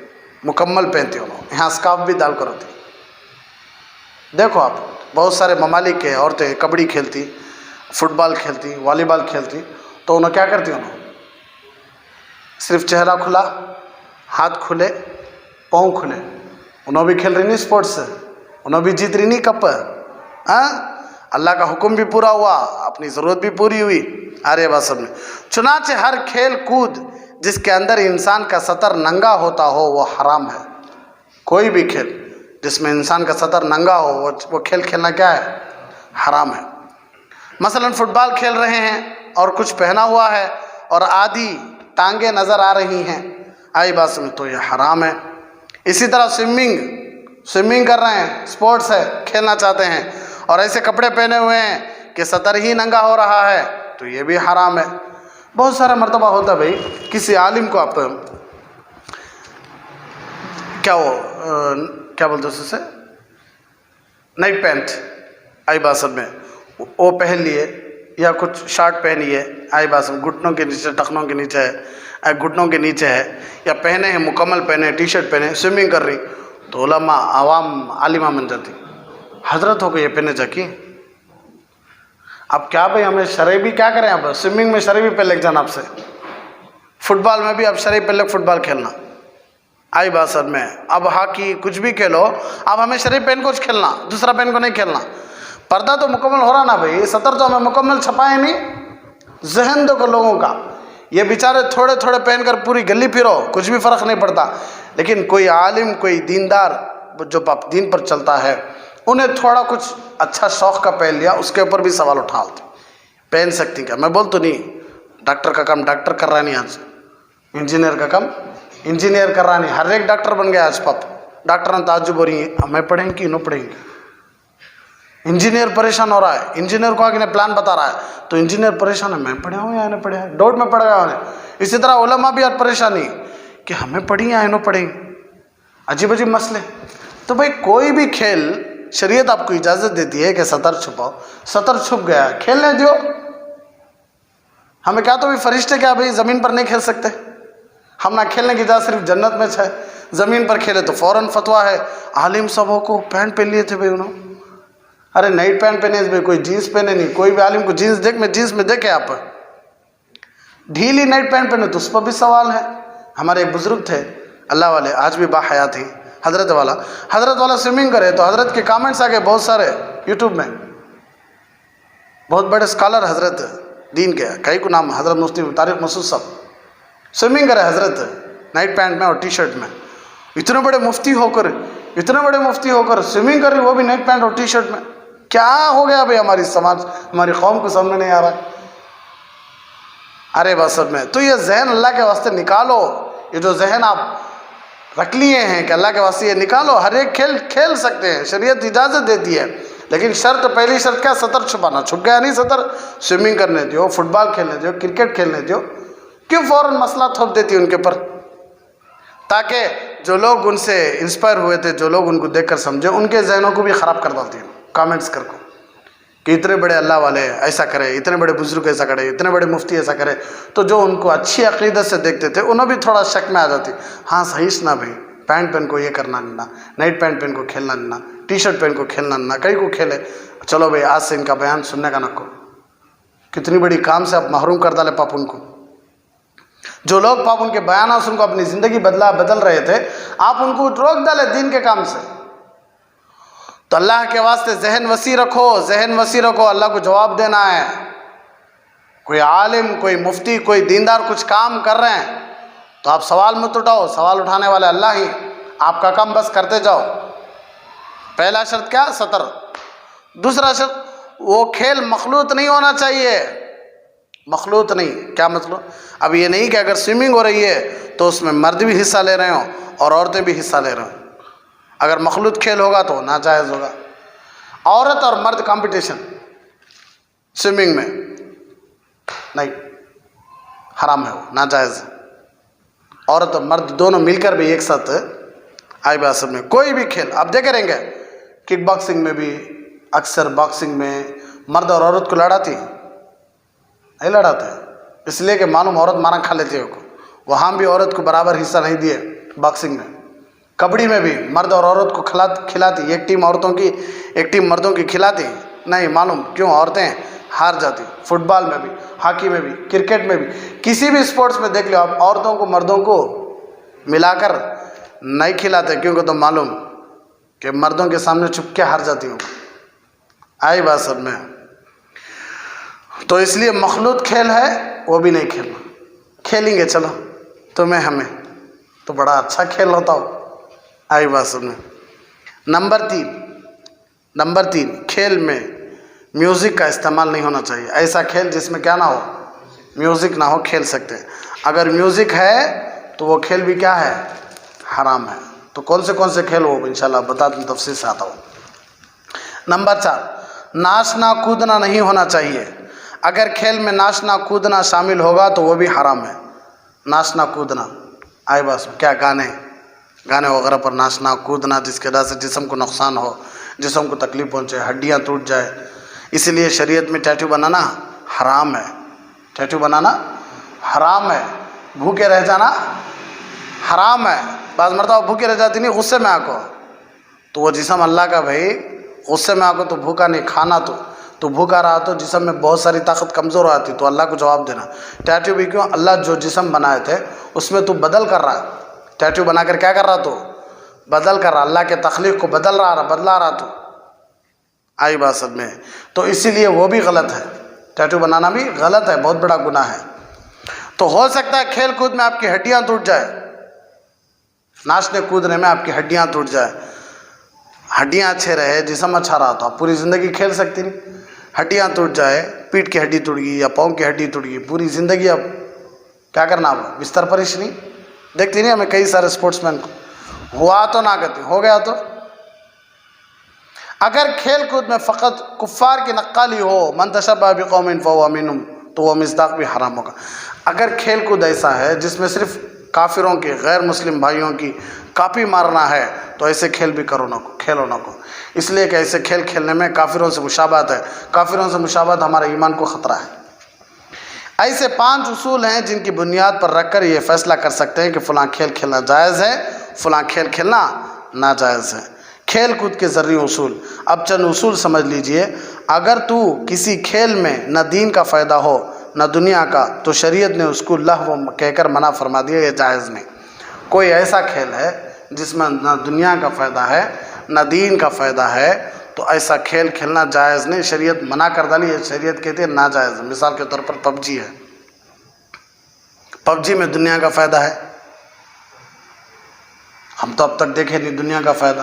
انہوں یہاں اسکارف بھی ڈال کر ہوتی. دیکھو آپ بہت سارے ممالک کے عورتیں کبڈی کھیلتی، فٹ بال کھیلتی، والی بال کھیلتی، تو انہوں کیا کرتی؟ انہوں صرف چہرہ کھلا، ہاتھ کھلے، پاؤں کھلے. انہوں بھی کھیل رہی نہیں اسپورٹس سے، انہوں بھی جیت رہی نہیں کپ. اللہ کا حکم بھی پورا ہوا، اپنی ضرورت بھی پوری ہوئی. ارے بات سب میں چنانچہ ہر کھیل کود جس کے اندر انسان کا سطر ننگا ہوتا ہو وہ حرام ہے. کوئی بھی کھیل جس میں انسان کا سطر ننگا ہو وہ کھیل کھیلنا کیا ہے؟ حرام ہے. مثلا فٹ بال کھیل رہے ہیں اور کچھ پہنا ہوا ہے اور آدھی ٹانگیں نظر آ رہی ہیں، آئی بات سمجھ، تو یہ حرام ہے. اسی طرح سوئمنگ کر رہے ہیں، اسپورٹس ہے، کھیلنا چاہتے ہیں اور ایسے کپڑے پہنے ہوئے ہیں کہ سطر ہی ننگا ہو رہا ہے، تو یہ بھی حرام ہے. بہت سارا مرتبہ ہوتا ہے بھائی، کسی عالم کو آپ کیا بولتے ہیں اسے، نائٹ پینٹ، آئی بات سب میں وہ پہن لیے یا کچھ شارٹ پہنیے، آئی بات سب گھٹنوں کے نیچے، ٹخنوں کے نیچے ہے، گھٹنوں کے نیچے ہے، یا پہنے ہیں مکمل پہنے، ٹی شرٹ پہنے، سوئمنگ کر رہی، تو علماء عوام عالمہ بن جاتی. حضرت ہو کے یہ پہنے جاکی. اب کیا بھائی ہمیں شرعی بھی کیا کریں؟ اب سوئمنگ میں شرعی بھی پہن لگ جانا آپ سے، فٹ بال میں بھی اب شرعی پہن لگ فٹ بال کھیلنا، آئی بات سر میں. اب ہاکی کچھ بھی کھیلو، اب ہمیں شرعی پہن کو کھیلنا، دوسرا پہن کو نہیں کھیلنا. پردہ تو مکمل ہو رہا نا بھائی، سطر تو ہمیں مکمل چھپائے نہیں. ذہن دو لوگوں کا، یہ بیچارے تھوڑے تھوڑے پہن کر پوری گلی پھرو، کچھ بھی فرق نہیں پڑتا. لیکن کوئی عالم، کوئی دیندار جو دین پر چلتا ہے، انہیں تھوڑا کچھ اچھا شوق کا پہن لیا، اس کے اوپر بھی سوال اٹھاتے پہن سکتی کیا؟ میں بول تو نہیں، ڈاکٹر کا کام ڈاکٹر کر رہا نہیں آج، انجینئر کا کام انجینئر کر رہا نہیں. ہر ایک ڈاکٹر بن گیا آج. ڈاکٹر نے تعجب ہو رہی ہے، ہمیں پڑھیں گی نو پڑھیں گے. انجینئر پریشان ہو رہا ہے، انجینئر کو آگے پلان بتا رہا ہے تو انجینئر پریشان ہے، میں پڑھا ہوں یا نہیں پڑھا ہے، ڈاؤٹ میں پڑ گیا انہیں. اسی طرح علماء بھی آج پریشانی کہ ہمیں پڑھی یا نو پڑھیں گے. عجیب عجیب مسئلے. تو بھائی کوئی بھی کھیل شریعت آپ کو اجازت دیتی ہے کہ سطر چھپاؤ، سطر چھپ گیا، کھیلنے دیو. ہمیں کیا تو بھی فرشتے کیا بھائی زمین پر نہیں کھیل سکتے؟ ہم نہ کھیلنے کی اجازت صرف جنت میں ہے، زمین پر کھیلے تو فوراً فتویٰ ہے. عالم صاحبوں کو پینٹ پہن لیے تھے بھائی انہوں، ارے نائٹ پینٹ پہنے بھائی، کوئی جینس پہنے نہیں. کوئی بھی عالم کو جینس میں دیکھے آپ ڈھیلی نائٹ پینٹ پہنے تو اس پر بھی سوال ہے. ہمارے ایک بزرگ تھے اللہ والے، آج بھی باحیات ہیں، حضرت والا سوئمنگ کرے تو حضرت کے کامنٹس آگے بہت سارے یوٹیوب میں، بہت بڑے اسکالر حضرت دین کے، کئی کو نام حضرت مفتی طارق مسعود صاحب، سوئمنگ کرے حضرت نائٹ پینٹ میں اور ٹی شرٹ میں. اتنے بڑے مفتی ہو کر سوئمنگ کر رہے، وہ بھی نائٹ پینٹ اور ٹی شرٹ میں. کیا ہو گیا بھائی ہماری سماج، ہماری قوم کو سمجھ میں نہیں آ رہا ہے. ارے بس میں تو یہ ذہن اللہ کے واسطے نکالو، یہ جو ذہن آپ رکھ لیے ہیں کہ اللہ کے واسطے یہ نکالو. ہر ایک کھیل سکتے ہیں، شریعت اجازت دیتی ہے، لیکن پہلی شرط کیا؟ سطر چھپانا. چھپ گیا نہیں سطر، سوئمنگ کرنے دیو، فٹ بال کھیلنے دیو، کرکٹ کھیلنے دیو. کیوں فوراً مسئلہ تھوپ دیتی ہے ان کے پر؟ تاکہ جو لوگ ان سے انسپائر ہوئے تھے، جو لوگ ان کو دیکھ کر سمجھے، ان کے ذہنوں کو بھی خراب کر ڈالتی ہیں کامنٹس کر کو کہ اتنے بڑے اللہ والے ایسا کرے، اتنے بڑے بزرگ ایسا کرے، اتنے بڑے مفتی ایسا کرے. تو جو ان کو اچھی عقیدت سے دیکھتے تھے انہیں بھی تھوڑا شک میں آ جاتی، ہاں صحیح نہ بھائی، پینٹ پہن کو یہ کرنا نہ، نائٹ پینٹ پہن کو کھیلنا نہ، ٹی شرٹ پہن کو کھیلنا نہ، کئی کو کھیلے. چلو بھائی آج سے ان کا بیان سننے کا نہ کو. کتنی بڑی کام سے آپ محروم کر ڈالے پاپ ان کو. جو لوگ پاپ ان کے بیانات سن کو اپنی زندگی بدل رہے تھے، آپ ان کو روک ڈالے دین کے کام سے. تو اللہ کے واسطے ذہن وسیع رکھو، اللہ کو جواب دینا ہے. کوئی عالم، کوئی مفتی، کوئی دیندار کچھ کام کر رہے ہیں تو آپ سوال مت اٹھاؤ، سوال اٹھانے والے اللہ ہی. آپ کا کام بس کرتے جاؤ. پہلا شرط کیا؟ سطر. دوسرا شرط وہ کھیل مخلوط نہیں ہونا چاہیے. مخلوط نہیں، کیا مطلب؟ اب یہ نہیں کہ اگر سوئمنگ ہو رہی ہے تو اس میں مرد بھی حصہ لے رہے ہوں اور عورتیں بھی حصہ لے رہے ہوں. اگر مخلوط کھیل ہوگا تو ناجائز ہوگا. عورت اور مرد کمپٹیشن سوئمنگ میں نہیں، حرام ہے، وہ ناجائز ہے. عورت اور مرد دونوں مل کر بھی ایک ساتھ آئی بات میں کوئی بھی کھیل آپ دیکھے رہیں گے. کک باکسنگ میں بھی اکثر باکسنگ میں مرد اور عورت کو لڑاتی نہیں لڑاتے، اس لیے کہ معلوم عورت مارا کھا لیتی ہے. وہاں بھی عورت کو برابر حصہ نہیں دیے باکسنگ میں. کبڈی میں بھی مرد اور عورت کو کھلاتی، ایک ٹیم عورتوں کی ایک ٹیم مردوں کی کھلاتی نہیں، معلوم کیوں؟ عورتیں ہار جاتی. فٹ بال میں بھی، ہاکی میں بھی، کرکٹ میں بھی، کسی بھی اسپورٹس میں دیکھ لو آپ، عورتوں کو مردوں کو ملا کر نہیں کھلاتے، کیونکہ تو معلوم کہ مردوں کے سامنے چھپ کے ہار جاتی ہوں. آئی بات سب میں. تو اس لیے مخلوط کھیل ہے وہ بھی نہیں کھیلنا. کھیلیں گے چلو تمہیں ہمیں تو بڑا اچھا کھیل ہوتا ہو. آئی بات سن. نمبر تین کھیل میں میوزک کا استعمال نہیں ہونا چاہیے. ایسا کھیل جس میں کیا نہ ہو، میوزک نہ ہو، کھیل سکتے ہیں. اگر میوزک ہے تو وہ کھیل بھی کیا ہے؟ حرام ہے. تو کون سے کھیل ہو انشاءاللہ بتا دوں، تفصیل سے آتا ہوں. نمبر 4 ناچنا کودنا نہیں ہونا چاہیے. اگر کھیل میں ناچنا کودنا شامل ہوگا تو وہ بھی حرام ہے. ناچنا کودنا آئی بس کیا گانے وغیرہ پر ناچنا کودنا جس کی وجہ سے جسم کو نقصان ہو، جسم کو تکلیف پہنچے، ہڈیاں ٹوٹ جائے. اس لیے شریعت میں ٹیٹو بنانا حرام ہے. ٹیٹو بنانا حرام ہے. بھوکے رہ جانا حرام ہے. بعض مرتبہ بھوکے رہ جاتی نہیں، غصے میں آ کو تو وہ جسم اللہ کا بھائی، غصے میں آ کو تو بھوکا نہیں کھانا. تو بھوکا رہا تو جسم میں بہت ساری طاقت کمزور آتی، تو اللہ کو جواب دینا. ٹیٹو بھی کیوں؟ اللہ جو جسم بنائے تھے اس میں تو بدل کر رہا ہے. ٹیٹو بنا کر کیا کر رہا؟ تو بدل کر رہا. اللہ کے تخلیق کو بدلا رہا تو آئی بات سب میں. تو اسی لیے وہ بھی غلط ہے. ٹیٹو بنانا بھی غلط ہے، بہت بڑا گناہ ہے. تو ہو سکتا ہے کھیل کود میں آپ کی ہڈیاں ٹوٹ جائے، ناچنے کودنے میں آپ کی ہڈیاں ٹوٹ جائے. ہڈیاں اچھے رہے، جسم اچھا رہا تو آپ پوری زندگی کھیل سکتی نہیں. ہڈیاں ٹوٹ جائے، پیٹ کی ہڈی ٹوٹ گئی یا پاؤں کی ہڈی ٹوٹ گئی، پوری زندگی اب کیا کرنا؟ اب بستر پرش نہیں. دیکھتی نہیں ہمیں کئی سارے اسپورٹس مین کو ہوا تو نہ کہتے، ہو گیا تو. اگر کھیل کود میں فقط کفار کی نقالی ہو، من تشبہ بقوم فہو منہم، تو وہ مصداق بھی حرام ہوگا. اگر کھیل کود ایسا ہے جس میں صرف کافروں کے غیر مسلم بھائیوں کی کاپی مارنا ہے تو ایسے کھیل بھی کھیلو نہ کو، اس لیے کہ ایسے کھیل کھیلنے میں کافروں سے مشابہت ہے، کافروں سے مشابہت ہمارے ایمان کو خطرہ ہے۔ ایسے 5 اصول ہیں جن کی بنیاد پر رکھ کر یہ فیصلہ کر سکتے ہیں کہ فلاں کھیل کھیلنا جائز ہے، فلاں کھیل کھیلنا ناجائز ہے۔ کھیل کود کے ذریعے اصول، اب چند اصول سمجھ لیجئے۔ اگر تو کسی کھیل میں نہ دین کا فائدہ ہو نہ دنیا کا تو شریعت نے اس کو لہو کہہ کر منع فرما دیا، یہ جائز نہیں۔ کوئی ایسا کھیل ہے جس میں نہ دنیا کا فائدہ ہے نہ دین کا فائدہ ہے تو ایسا کھیل کھیلنا جائز نہیں، شریعت منع کر ڈالی، شریعت کہتی ہے ناجائز ہے۔ مثال کے طور پر پب جی ہے، پب جی میں دنیا کا فائدہ ہے، ہم تو اب تک دیکھے نہیں دنیا کا فائدہ،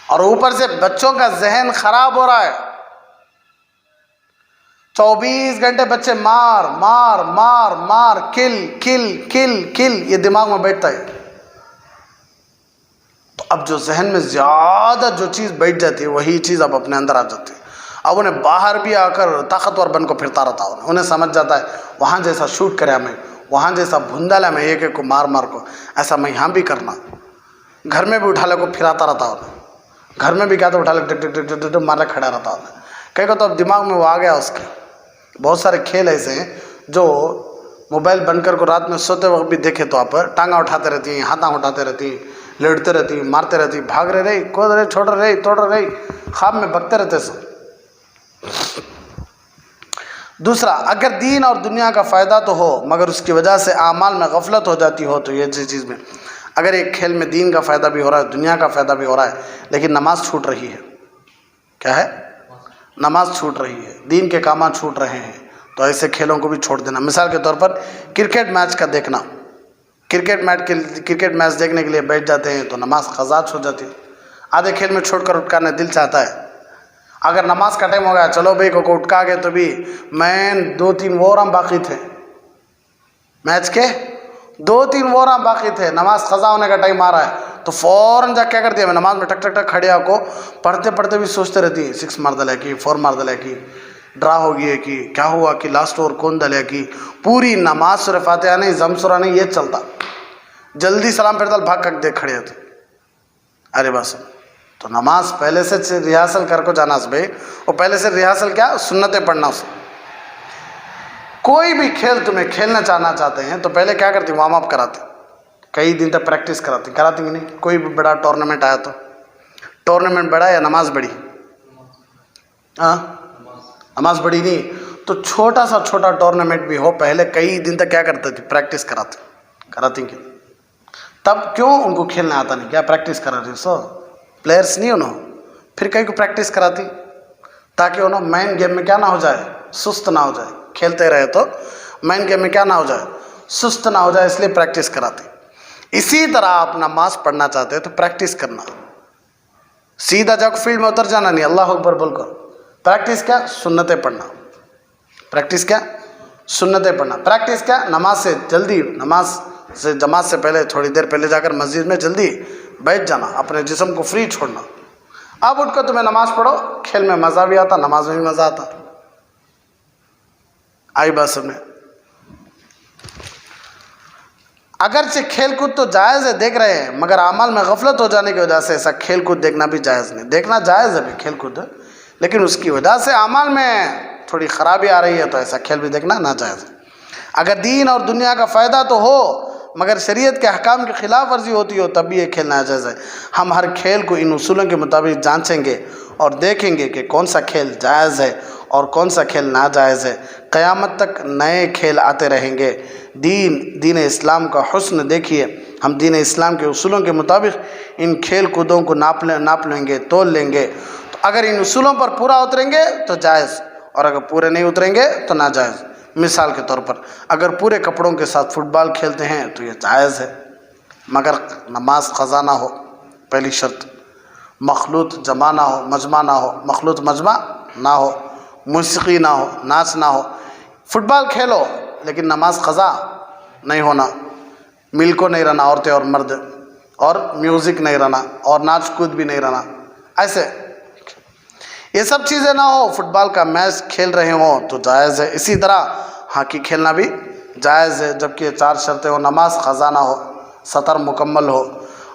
اور اوپر سے بچوں کا ذہن خراب ہو رہا ہے۔ 24 گھنٹے بچے مار مار مار مار، کل کل کل کل، یہ دماغ میں بیٹھتا ہے۔ تو اب جو ذہن میں زیادہ جو چیز بیٹھ جاتی ہے وہی چیز اب اپنے اندر آ جاتی ہے۔ اب انہیں باہر بھی آ کر طاقتور بن کو پھرتا رہتا ہے، انہیں سمجھ جاتا ہے وہاں جیسا شوٹ کرے ہمیں، وہاں جیسا بھنڈالا میں ایک ایک کو مار مار کو، ایسا میں یہاں بھی کرنا۔ گھر میں بھی اٹھا لے کو پھراتا رہتا ہوں، گھر میں بھی کیا تو اٹھا لے ٹک ٹک ٹک ٹک ٹک مارنے کھڑا رہتا ہوں۔ کہیں کو تو اب دماغ میں وہ آ گیا اس کے۔ بہت سارے کھیل ایسے ہیں جو موبائل بند کر کو رات میں سوتے وقت بھی دیکھے تو آپ ٹانگاں اٹھاتے رہتی ہیں، ہاتھاں اٹھاتے رہتی ہیں، لڑتے رہتی ہیں، مارتے رہتی ہیں، بھاگ رہی کود رہی چھوڑ رہی توڑ رہی، خواب میں بکتے رہتے سب۔ دوسرا، اگر دین اور دنیا کا فائدہ تو ہو مگر اس کی وجہ سے اعمال میں غفلت ہو جاتی ہو تو یہ چیز میں، اگر ایک کھیل میں دین کا فائدہ بھی ہو رہا ہے دنیا کا فائدہ بھی ہو رہا ہے لیکن نماز چھوٹ رہی ہے، کیا ہے؟ نماز چھوٹ رہی ہے، دین کے کامات چھوٹ رہے ہیں تو ایسے کھیلوں کو بھی چھوڑ دینا۔ مثال کے طور پر کرکٹ میچ کا دیکھنا، کرکٹ میچ دیکھنے کے لیے بیٹھ جاتے ہیں تو نماز قضا ہو جاتی ہے۔ آدھے کھیل میں چھوڑ کر اٹھانے دل چاہتا ہے، اگر نماز کا ٹائم ہو گیا چلو بھائی کو اٹکا گئے تو بھی مین 2-3 اوورام باقی تھے، میچ کے 2-3 اوورام باقی تھے، نماز قضا ہونے کا ٹائم آ رہا ہے تو فوراً جا کیا کرتی ہے، میں نماز میں ٹک ٹک ٹک کھڑے کو پڑھتے پڑھتے بھی سوچتے رہتی ہے 6 مار دلے کی 4 مار دلے کی، ڈرا ہو گئی ہے کہ کیا ہوا کہ لاسٹ اوور کون دلے کی، پوری نماز سورہ فاتحہ نہیں زم سورہ نہیں یہ چلتا، جلدی سلام پھر دل بھاگ کر دیکھ کھڑے ہوتے۔ ارے بس تو نماز پہلے سے ریہرسل کر کو جانا بھائی، وہ پہلے سے ریہرسل کیا سنتیں پڑھنا سے۔ کوئی بھی کھیل تمہیں کھیلنا چاہتے ہیں تو پہلے کیا کرتی وارم اپ کراتے، کئی دن تک پریکٹس کراتی کہ نہیں؟ کوئی بھی بڑا ٹورنامنٹ آیا تو ٹورنامنٹ بڑا یا نماز بڑی؟ ہاں نماز بڑی نہیں تو چھوٹا سا چھوٹا ٹورنامنٹ بھی ہو پہلے کئی دن تک کیا کرتے تھے پریکٹس کراتی کہ تب کیوں ان کو کھیلنا آتا نہیں؟ کیا پریکٹس کرا رہی سو پلیئرس نہیں انہوں، پھر کئی کو پریکٹس کراتی تاکہ انہوں مین گیم میں کیا نہ ہو جائے، سست نہ ہو جائے، کھیلتے رہے تو مین گیم میں کیا نہ ہو جائے، سست نہ ہو جائے، اس لیے پریکٹس کراتی۔ اسی طرح آپ نماز پڑھنا چاہتے ہیں تو پریکٹس کرنا، سیدھا جا فیلڈ میں اتر جانا نہیں، اللہ اکبر بول کر۔ پریکٹس کیا؟ سنتیں پڑھنا۔ پریکٹس کیا؟ سنتیں پڑھنا۔ پریکٹس کیا؟ نماز سے جلدی، نماز سے جماعت سے پہلے تھوڑی دیر پہلے جا کر مسجد میں جلدی بیٹھ جانا، اپنے جسم کو فری چھوڑنا۔ اب اٹھ کر تمہیں نماز پڑھو، کھیل میں مزہ بھی آتا، نماز میں بھی مزہ آتا۔ آئی بات سمجھ؟ اگرچہ کھیل کود تو جائز ہے دیکھ رہے ہیں مگر اعمال میں غفلت ہو جانے کی وجہ سے ایسا کھیل کود دیکھنا بھی جائز نہیں۔ دیکھنا جائز ہے بھی کھیل کود، لیکن اس کی وجہ سے اعمال میں تھوڑی خرابی آ رہی ہے تو ایسا کھیل بھی دیکھنا ناجائز ہے۔ اگر دین اور دنیا کا فائدہ تو ہو مگر شریعت کے احکام کی خلاف ورزی ہوتی ہو تب بھی یہ کھیل ناجائز ہے۔ ہم ہر کھیل کو ان اصولوں کے مطابق جانچیں گے اور دیکھیں گے کہ کون سا کھیل جائز ہے اور کون سا کھیل ناجائز ہے۔ قیامت تک نئے کھیل آتے رہیں گے۔ دین اسلام کا حسن دیکھیے، ہم دین اسلام کے اصولوں کے مطابق ان کھیل کودوں کو ناپ لیں گے، تول لیں گے۔ تو اگر ان اصولوں پر پورا اتریں گے تو جائز، اور اگر پورے نہیں اتریں گے تو ناجائز۔ مثال کے طور پر اگر پورے کپڑوں کے ساتھ فٹ بال کھیلتے ہیں تو یہ جائز ہے مگر نماز قضا نہ ہو، پہلی شرط۔ مخلوط جمع نہ ہو، مجمع نہ ہو، مخلوط مجمع نہ ہو، موسیقی نہ ہو، ناچ نہ ہو۔ فٹ بال کھیلو لیکن نماز قضا نہیں ہونا، مل کو نہیں رہنا عورتیں اور مرد، اور میوزک نہیں رہنا، اور ناچ کود بھی نہیں رہنا، ایسے یہ سب چیزیں نہ ہو۔ فٹ بال کا میچ کھیل رہے ہوں تو جائز ہے، اسی طرح ہاکی کھیلنا بھی جائز ہے، جبکہ یہ 4 شرطیں ہو: نماز قضا نہ ہو، سطر مکمل ہو،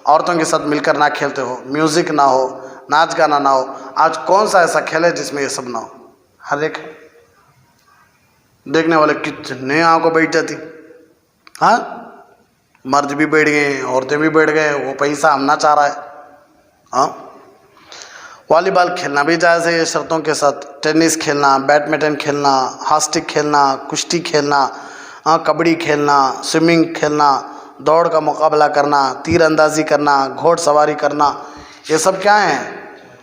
عورتوں کے ساتھ مل کر نہ کھیلتے ہو، میوزک نہ ہو، ناچ گانا نہ ہو۔ آج کون سا ایسا کھیل ہے جس میں یہ سب نہ ہو؟ ہر ایک دیکھنے والے کتنے آنکھوں بیٹھ جاتی، ہاں، مرد بھی بیٹھ گئے ہیں، عورتیں بھی بیٹھ گئے، وہ پیسہ ہم نہ چاہ رہا ہے، ہاں۔ والی بال کھیلنا بھی جائز ہے یہ شرطوں کے ساتھ، ٹینس کھیلنا، بیڈمنٹن کھیلنا، ہاسٹک کھیلنا، کشتی کھیلنا، کبڈی کھیلنا، سوئمنگ کھیلنا، دوڑ کا مقابلہ کرنا، تیر اندازی کرنا، گھوڑ سواری کرنا، یہ سب کیا ہیں؟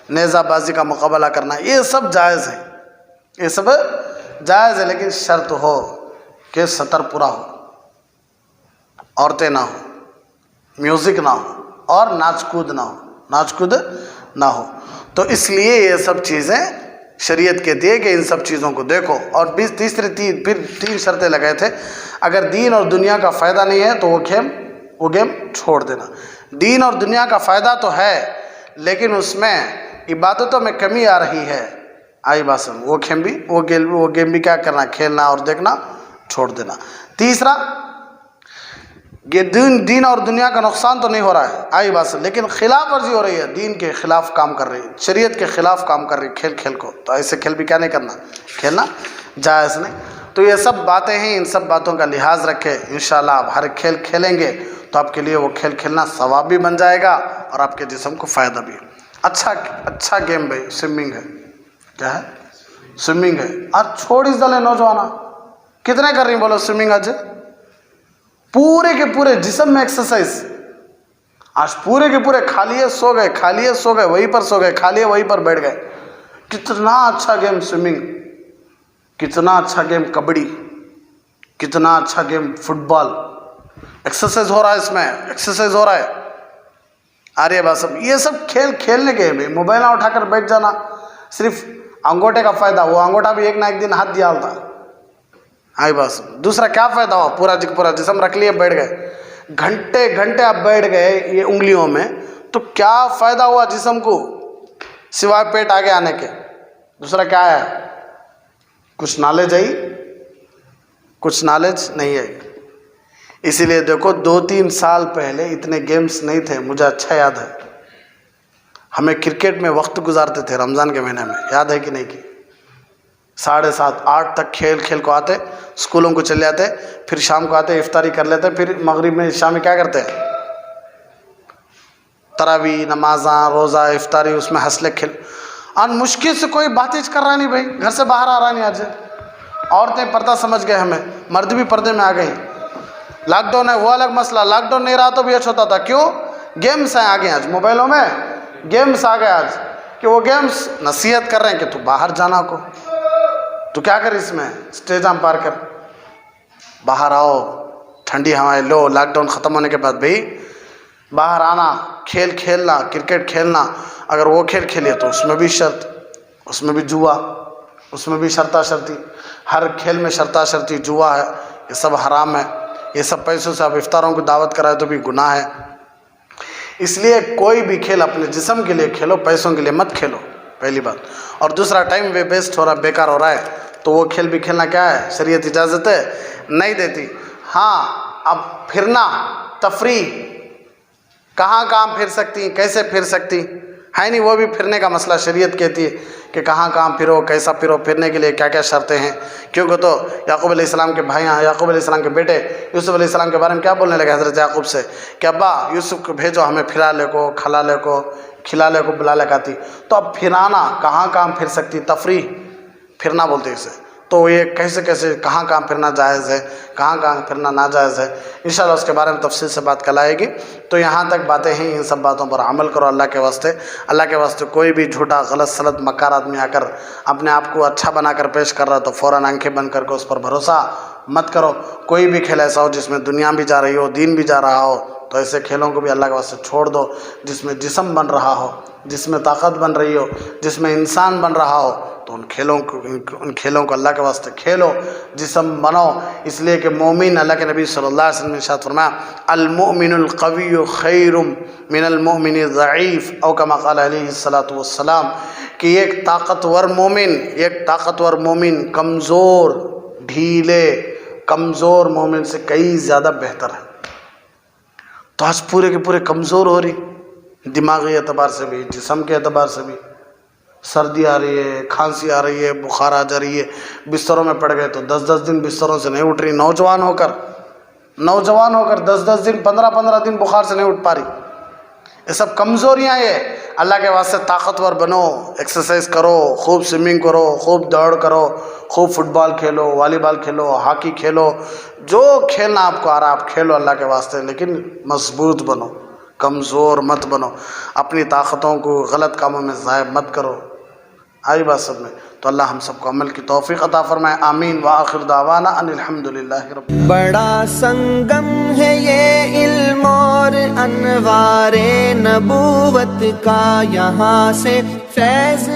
نیزہ بازی کا مقابلہ کرنا، یہ سب جائز ہے، یہ سب جائز ہے، لیکن شرط ہو کہ سطر پورا ہو، عورتیں نہ ہو، میوزک نہ ہو، اور ناچ کود نہ ہو، ناچ کود نہ ہو۔ تو اس لیے یہ سب چیزیں شریعت کہتی ہے کہ ان سب چیزوں کو دیکھو۔ اور پھر 3 شرطیں لگائے تھے: اگر دین اور دنیا کا فائدہ نہیں ہے تو وہ گیم چھوڑ دینا۔ دین اور دنیا کا فائدہ تو ہے، لیکن اس میں عبادتوں میں کمی آ رہی ہے، آئی بات سمجھ، وہ گیم بھی کیا کرنا؟ کھیلنا اور دیکھنا چھوڑ دینا۔ تیسرا، یہ دین اور دنیا کا نقصان تو نہیں ہو رہا ہے، آئی بات سمجھ، لیکن خلاف ورزی ہو رہی ہے، دین کے خلاف کام کر رہی ہے، شریعت کے خلاف کام کر رہی ہے کھیل کو، تو ایسے کھیل بھی کیا نہیں کرنا؟ کھیلنا جائز نہیں۔ تو یہ سب باتیں ہیں، ان سب باتوں کا لحاظ رکھے، انشاءاللہ آپ ہر کھیل کھیلیں گے تو آپ کے لیے وہ کھیل کھیلنا ثواب بھی بن جائے گا اور آپ کے جسم کو فائدہ بھی۔ اچھا گیم بھائی سوئمنگ ہے، کیا ہے؟ سوئمنگ ہے۔ آج چھوڑ اس دلے نوجوانا کتنے کر رہی ہیں بولو سوئمنگ؟ آج پورے کے پورے جسم میں ایکسرسائز، آج پورے کے پورے کھا لیے سو گئے، کھا لیے سو گئے، وہیں پر سو گئے، کھا لیے وہیں پر بیٹھ گئے۔ کتنا اچھا گیم سوئمنگ، کتنا اچھا گیم کبڈی، کتنا اچھا گیم فٹ بال، ایکسرسائز ہو رہا ہے، اس میں ایکسرسائز ہو رہا ہے۔ ارے بس سب یہ سب کھیل کھیلنے کے ہیں، موبائل نہ اٹھا کر بیٹھ جانا، صرف انگوٹھے کا فائدہ، وہ انگوٹھا بھی ایک نہ ایک دن ہاتھ دیا ہوتا، آئی بس دوسرا کیا فائدہ ہوا؟ پورا جسم رکھ لیے بیٹھ گئے، گھنٹے آپ بیٹھ گئے یہ انگلیوں میں، تو کیا فائدہ ہوا جسم کو سوائے پیٹ آگے آنے کے؟ دوسرا کیا ہے؟ کچھ نالج آئی؟ کچھ نالج نہیں آئی۔ اسی لیے دیکھو 2-3 سال پہلے اتنے گیمز نہیں تھے، مجھے اچھا یاد ہے، ہمیں کرکٹ میں وقت گزارتے تھے رمضان کے مہینے میں، یاد ہے کہ نہیں کی؟ 7:30 8 تک کھیل کو آتے، اسکولوں کو چلے جاتے، پھر شام کو آتے افطاری کر لیتے، پھر مغرب میں شام میں کیا کرتے ہیں؟ تراویح، نمازاں، روزہ، افطاری، اس میں ہنسلے کھیل۔ اور مشکل سے کوئی بات کر رہا نہیں بھائی، گھر سے باہر آ رہا نہیں۔ آج عورتیں پردہ سمجھ گئے ہمیں، مرد بھی پردے میں آ گئے۔ لاک ڈاؤن ہے وہ الگ مسئلہ، لاک ڈاؤن نہیں رہا تو بھی اچھا ہوتا تھا، کیوں؟ گیمز ہیں آگے، آج موبائلوں میں گیمز آ گئے، آج کہ وہ گیمز نصیحت کر رہے ہیں کہ تو باہر جانا کو، تو کیا کر اس میں اسٹیجاں پار کر باہر آؤ، ٹھنڈی ہوائیں لو۔ لاک ڈاؤن ختم ہونے کے بعد بھائی باہر آنا، کھیل کھیلنا، کرکٹ کھیلنا، اگر وہ کھیل کھیلے تو اس میں بھی شرط، اس میں بھی جوا، اس میں بھی شرطا شرطی، ہر کھیل میں شرطا شرطی جوا ہے، یہ سب حرام ہے۔ یہ سب پیسوں سے آپ افطاروں کو دعوت کرائے تو بھی گناہ ہے۔ اس لیے کوئی بھی کھیل اپنے جسم کے لیے کھیلو، پیسوں کے لیے مت کھیلو، پہلی بات۔ اور دوسرا، ٹائم ویسٹ ہو رہا ہے، بیکار ہو رہا ہے، تو وہ کھیل بھی کھیلنا کیا ہے؟ شریعت اجازت ہے نہیں دیتی۔ ہاں، اب پھرنا، تفریح، کہاں پھر سکتی، کیسے پھر سکتی ہے نہیں، وہ بھی پھرنے کا مسئلہ شریعت کہتی ہے کہ کہاں پھرو، کیسا پھرو، پھرنے کے لیے کیا کیا شرطیں ہیں۔ کیونکہ تو یعقوب علیہ السلام کے بھائی ہیں، یعقوب علیہ السلام کے بیٹے یوسف علیہ السلام کے بارے میں کیا بولنے لگے حضرت یعقوب سے کہ ابا یوسف کو بھیجو، ہمیں پھرا لے کو، کھلا لے کو، کھلا لے کو، بلا لے کاتی۔ تو اب پھرانا، کہاں پھر سکتی، تفریح پھرنا بولتے ہیں اسے، تو یہ کیسے کہاں پھرنا جائز ہے، کہاں پھرنا ناجائز ہے، انشاءاللہ اس کے بارے میں تفصیل سے بات کل آئے گی۔ تو یہاں تک باتیں ہیں، ان سب باتوں پر عمل کرو اللہ کے واسطے۔ اللہ کے واسطے کوئی بھی جھوٹا، غلط سلط، مکار آدمی آ کر اپنے آپ کو اچھا بنا کر پیش کر رہا تو فوراً آنکھیں بند کر کے اس پر بھروسہ مت کرو۔ کوئی بھی کھیل ایسا ہو جس میں دنیا بھی جا رہی ہو، دین بھی جا رہا ہو، تو ایسے کھیلوں کو بھی اللہ کے واسطے چھوڑ دو۔ جس میں جسم بن رہا ہو، جس میں طاقت بن رہی ہو، جس میں انسان بن رہا ہو، تو ان کھیلوں کو اللہ کے واسطے کھیلو، جسم بنو۔ اس لیے کہ مومن، اللہ کے نبی صلی اللہ علیہ وسلم نے ارشاد فرمایا المؤمن القوی خیر من المؤمن الضعیف، او کما قال علیہ الصلوۃ والسلام، کہ ایک طاقتور مومن کمزور، ڈھیلے، کمزور مومن سے کئی زیادہ بہتر ہے. تو آج پورے کے پورے کمزور ہو رہی، دماغی اعتبار سے بھی، جسم کے اعتبار سے بھی. سردی آ رہی ہے، کھانسی آ رہی ہے، بخار آ جا رہی ہے، بستروں میں پڑ گئے تو 10 دن بستروں سے نہیں اٹھ رہی. نوجوان ہو کر 10 دن 15 دن بخار سے نہیں اٹھ پا رہی. یہ سب کمزوریاں ہیں. اللہ کے واسطے طاقتور بنو، ایکسرسائز کرو، خوب سوئمنگ کرو، خوب دوڑ کرو، خوب فٹ بال کھیلو، والی بال کھیلو، ہاکی کھیلو، جو کھیلنا آپ کو آ رہا آپ کھیلو اللہ کے واسطے، لیکن مضبوط بنو، کمزور مت بنو. اپنی طاقتوں کو غلط کاموں میں ضائع مت کرو. آئی بات سب میں؟ تو اللہ ہم سب کو عمل کی توفیق عطا فرمائے. آمین. وآخر دعوانا ان الحمدللہ رب. بڑا سنگم ہے یہ علم اور انوار نبوت کا، یہاں سے فیض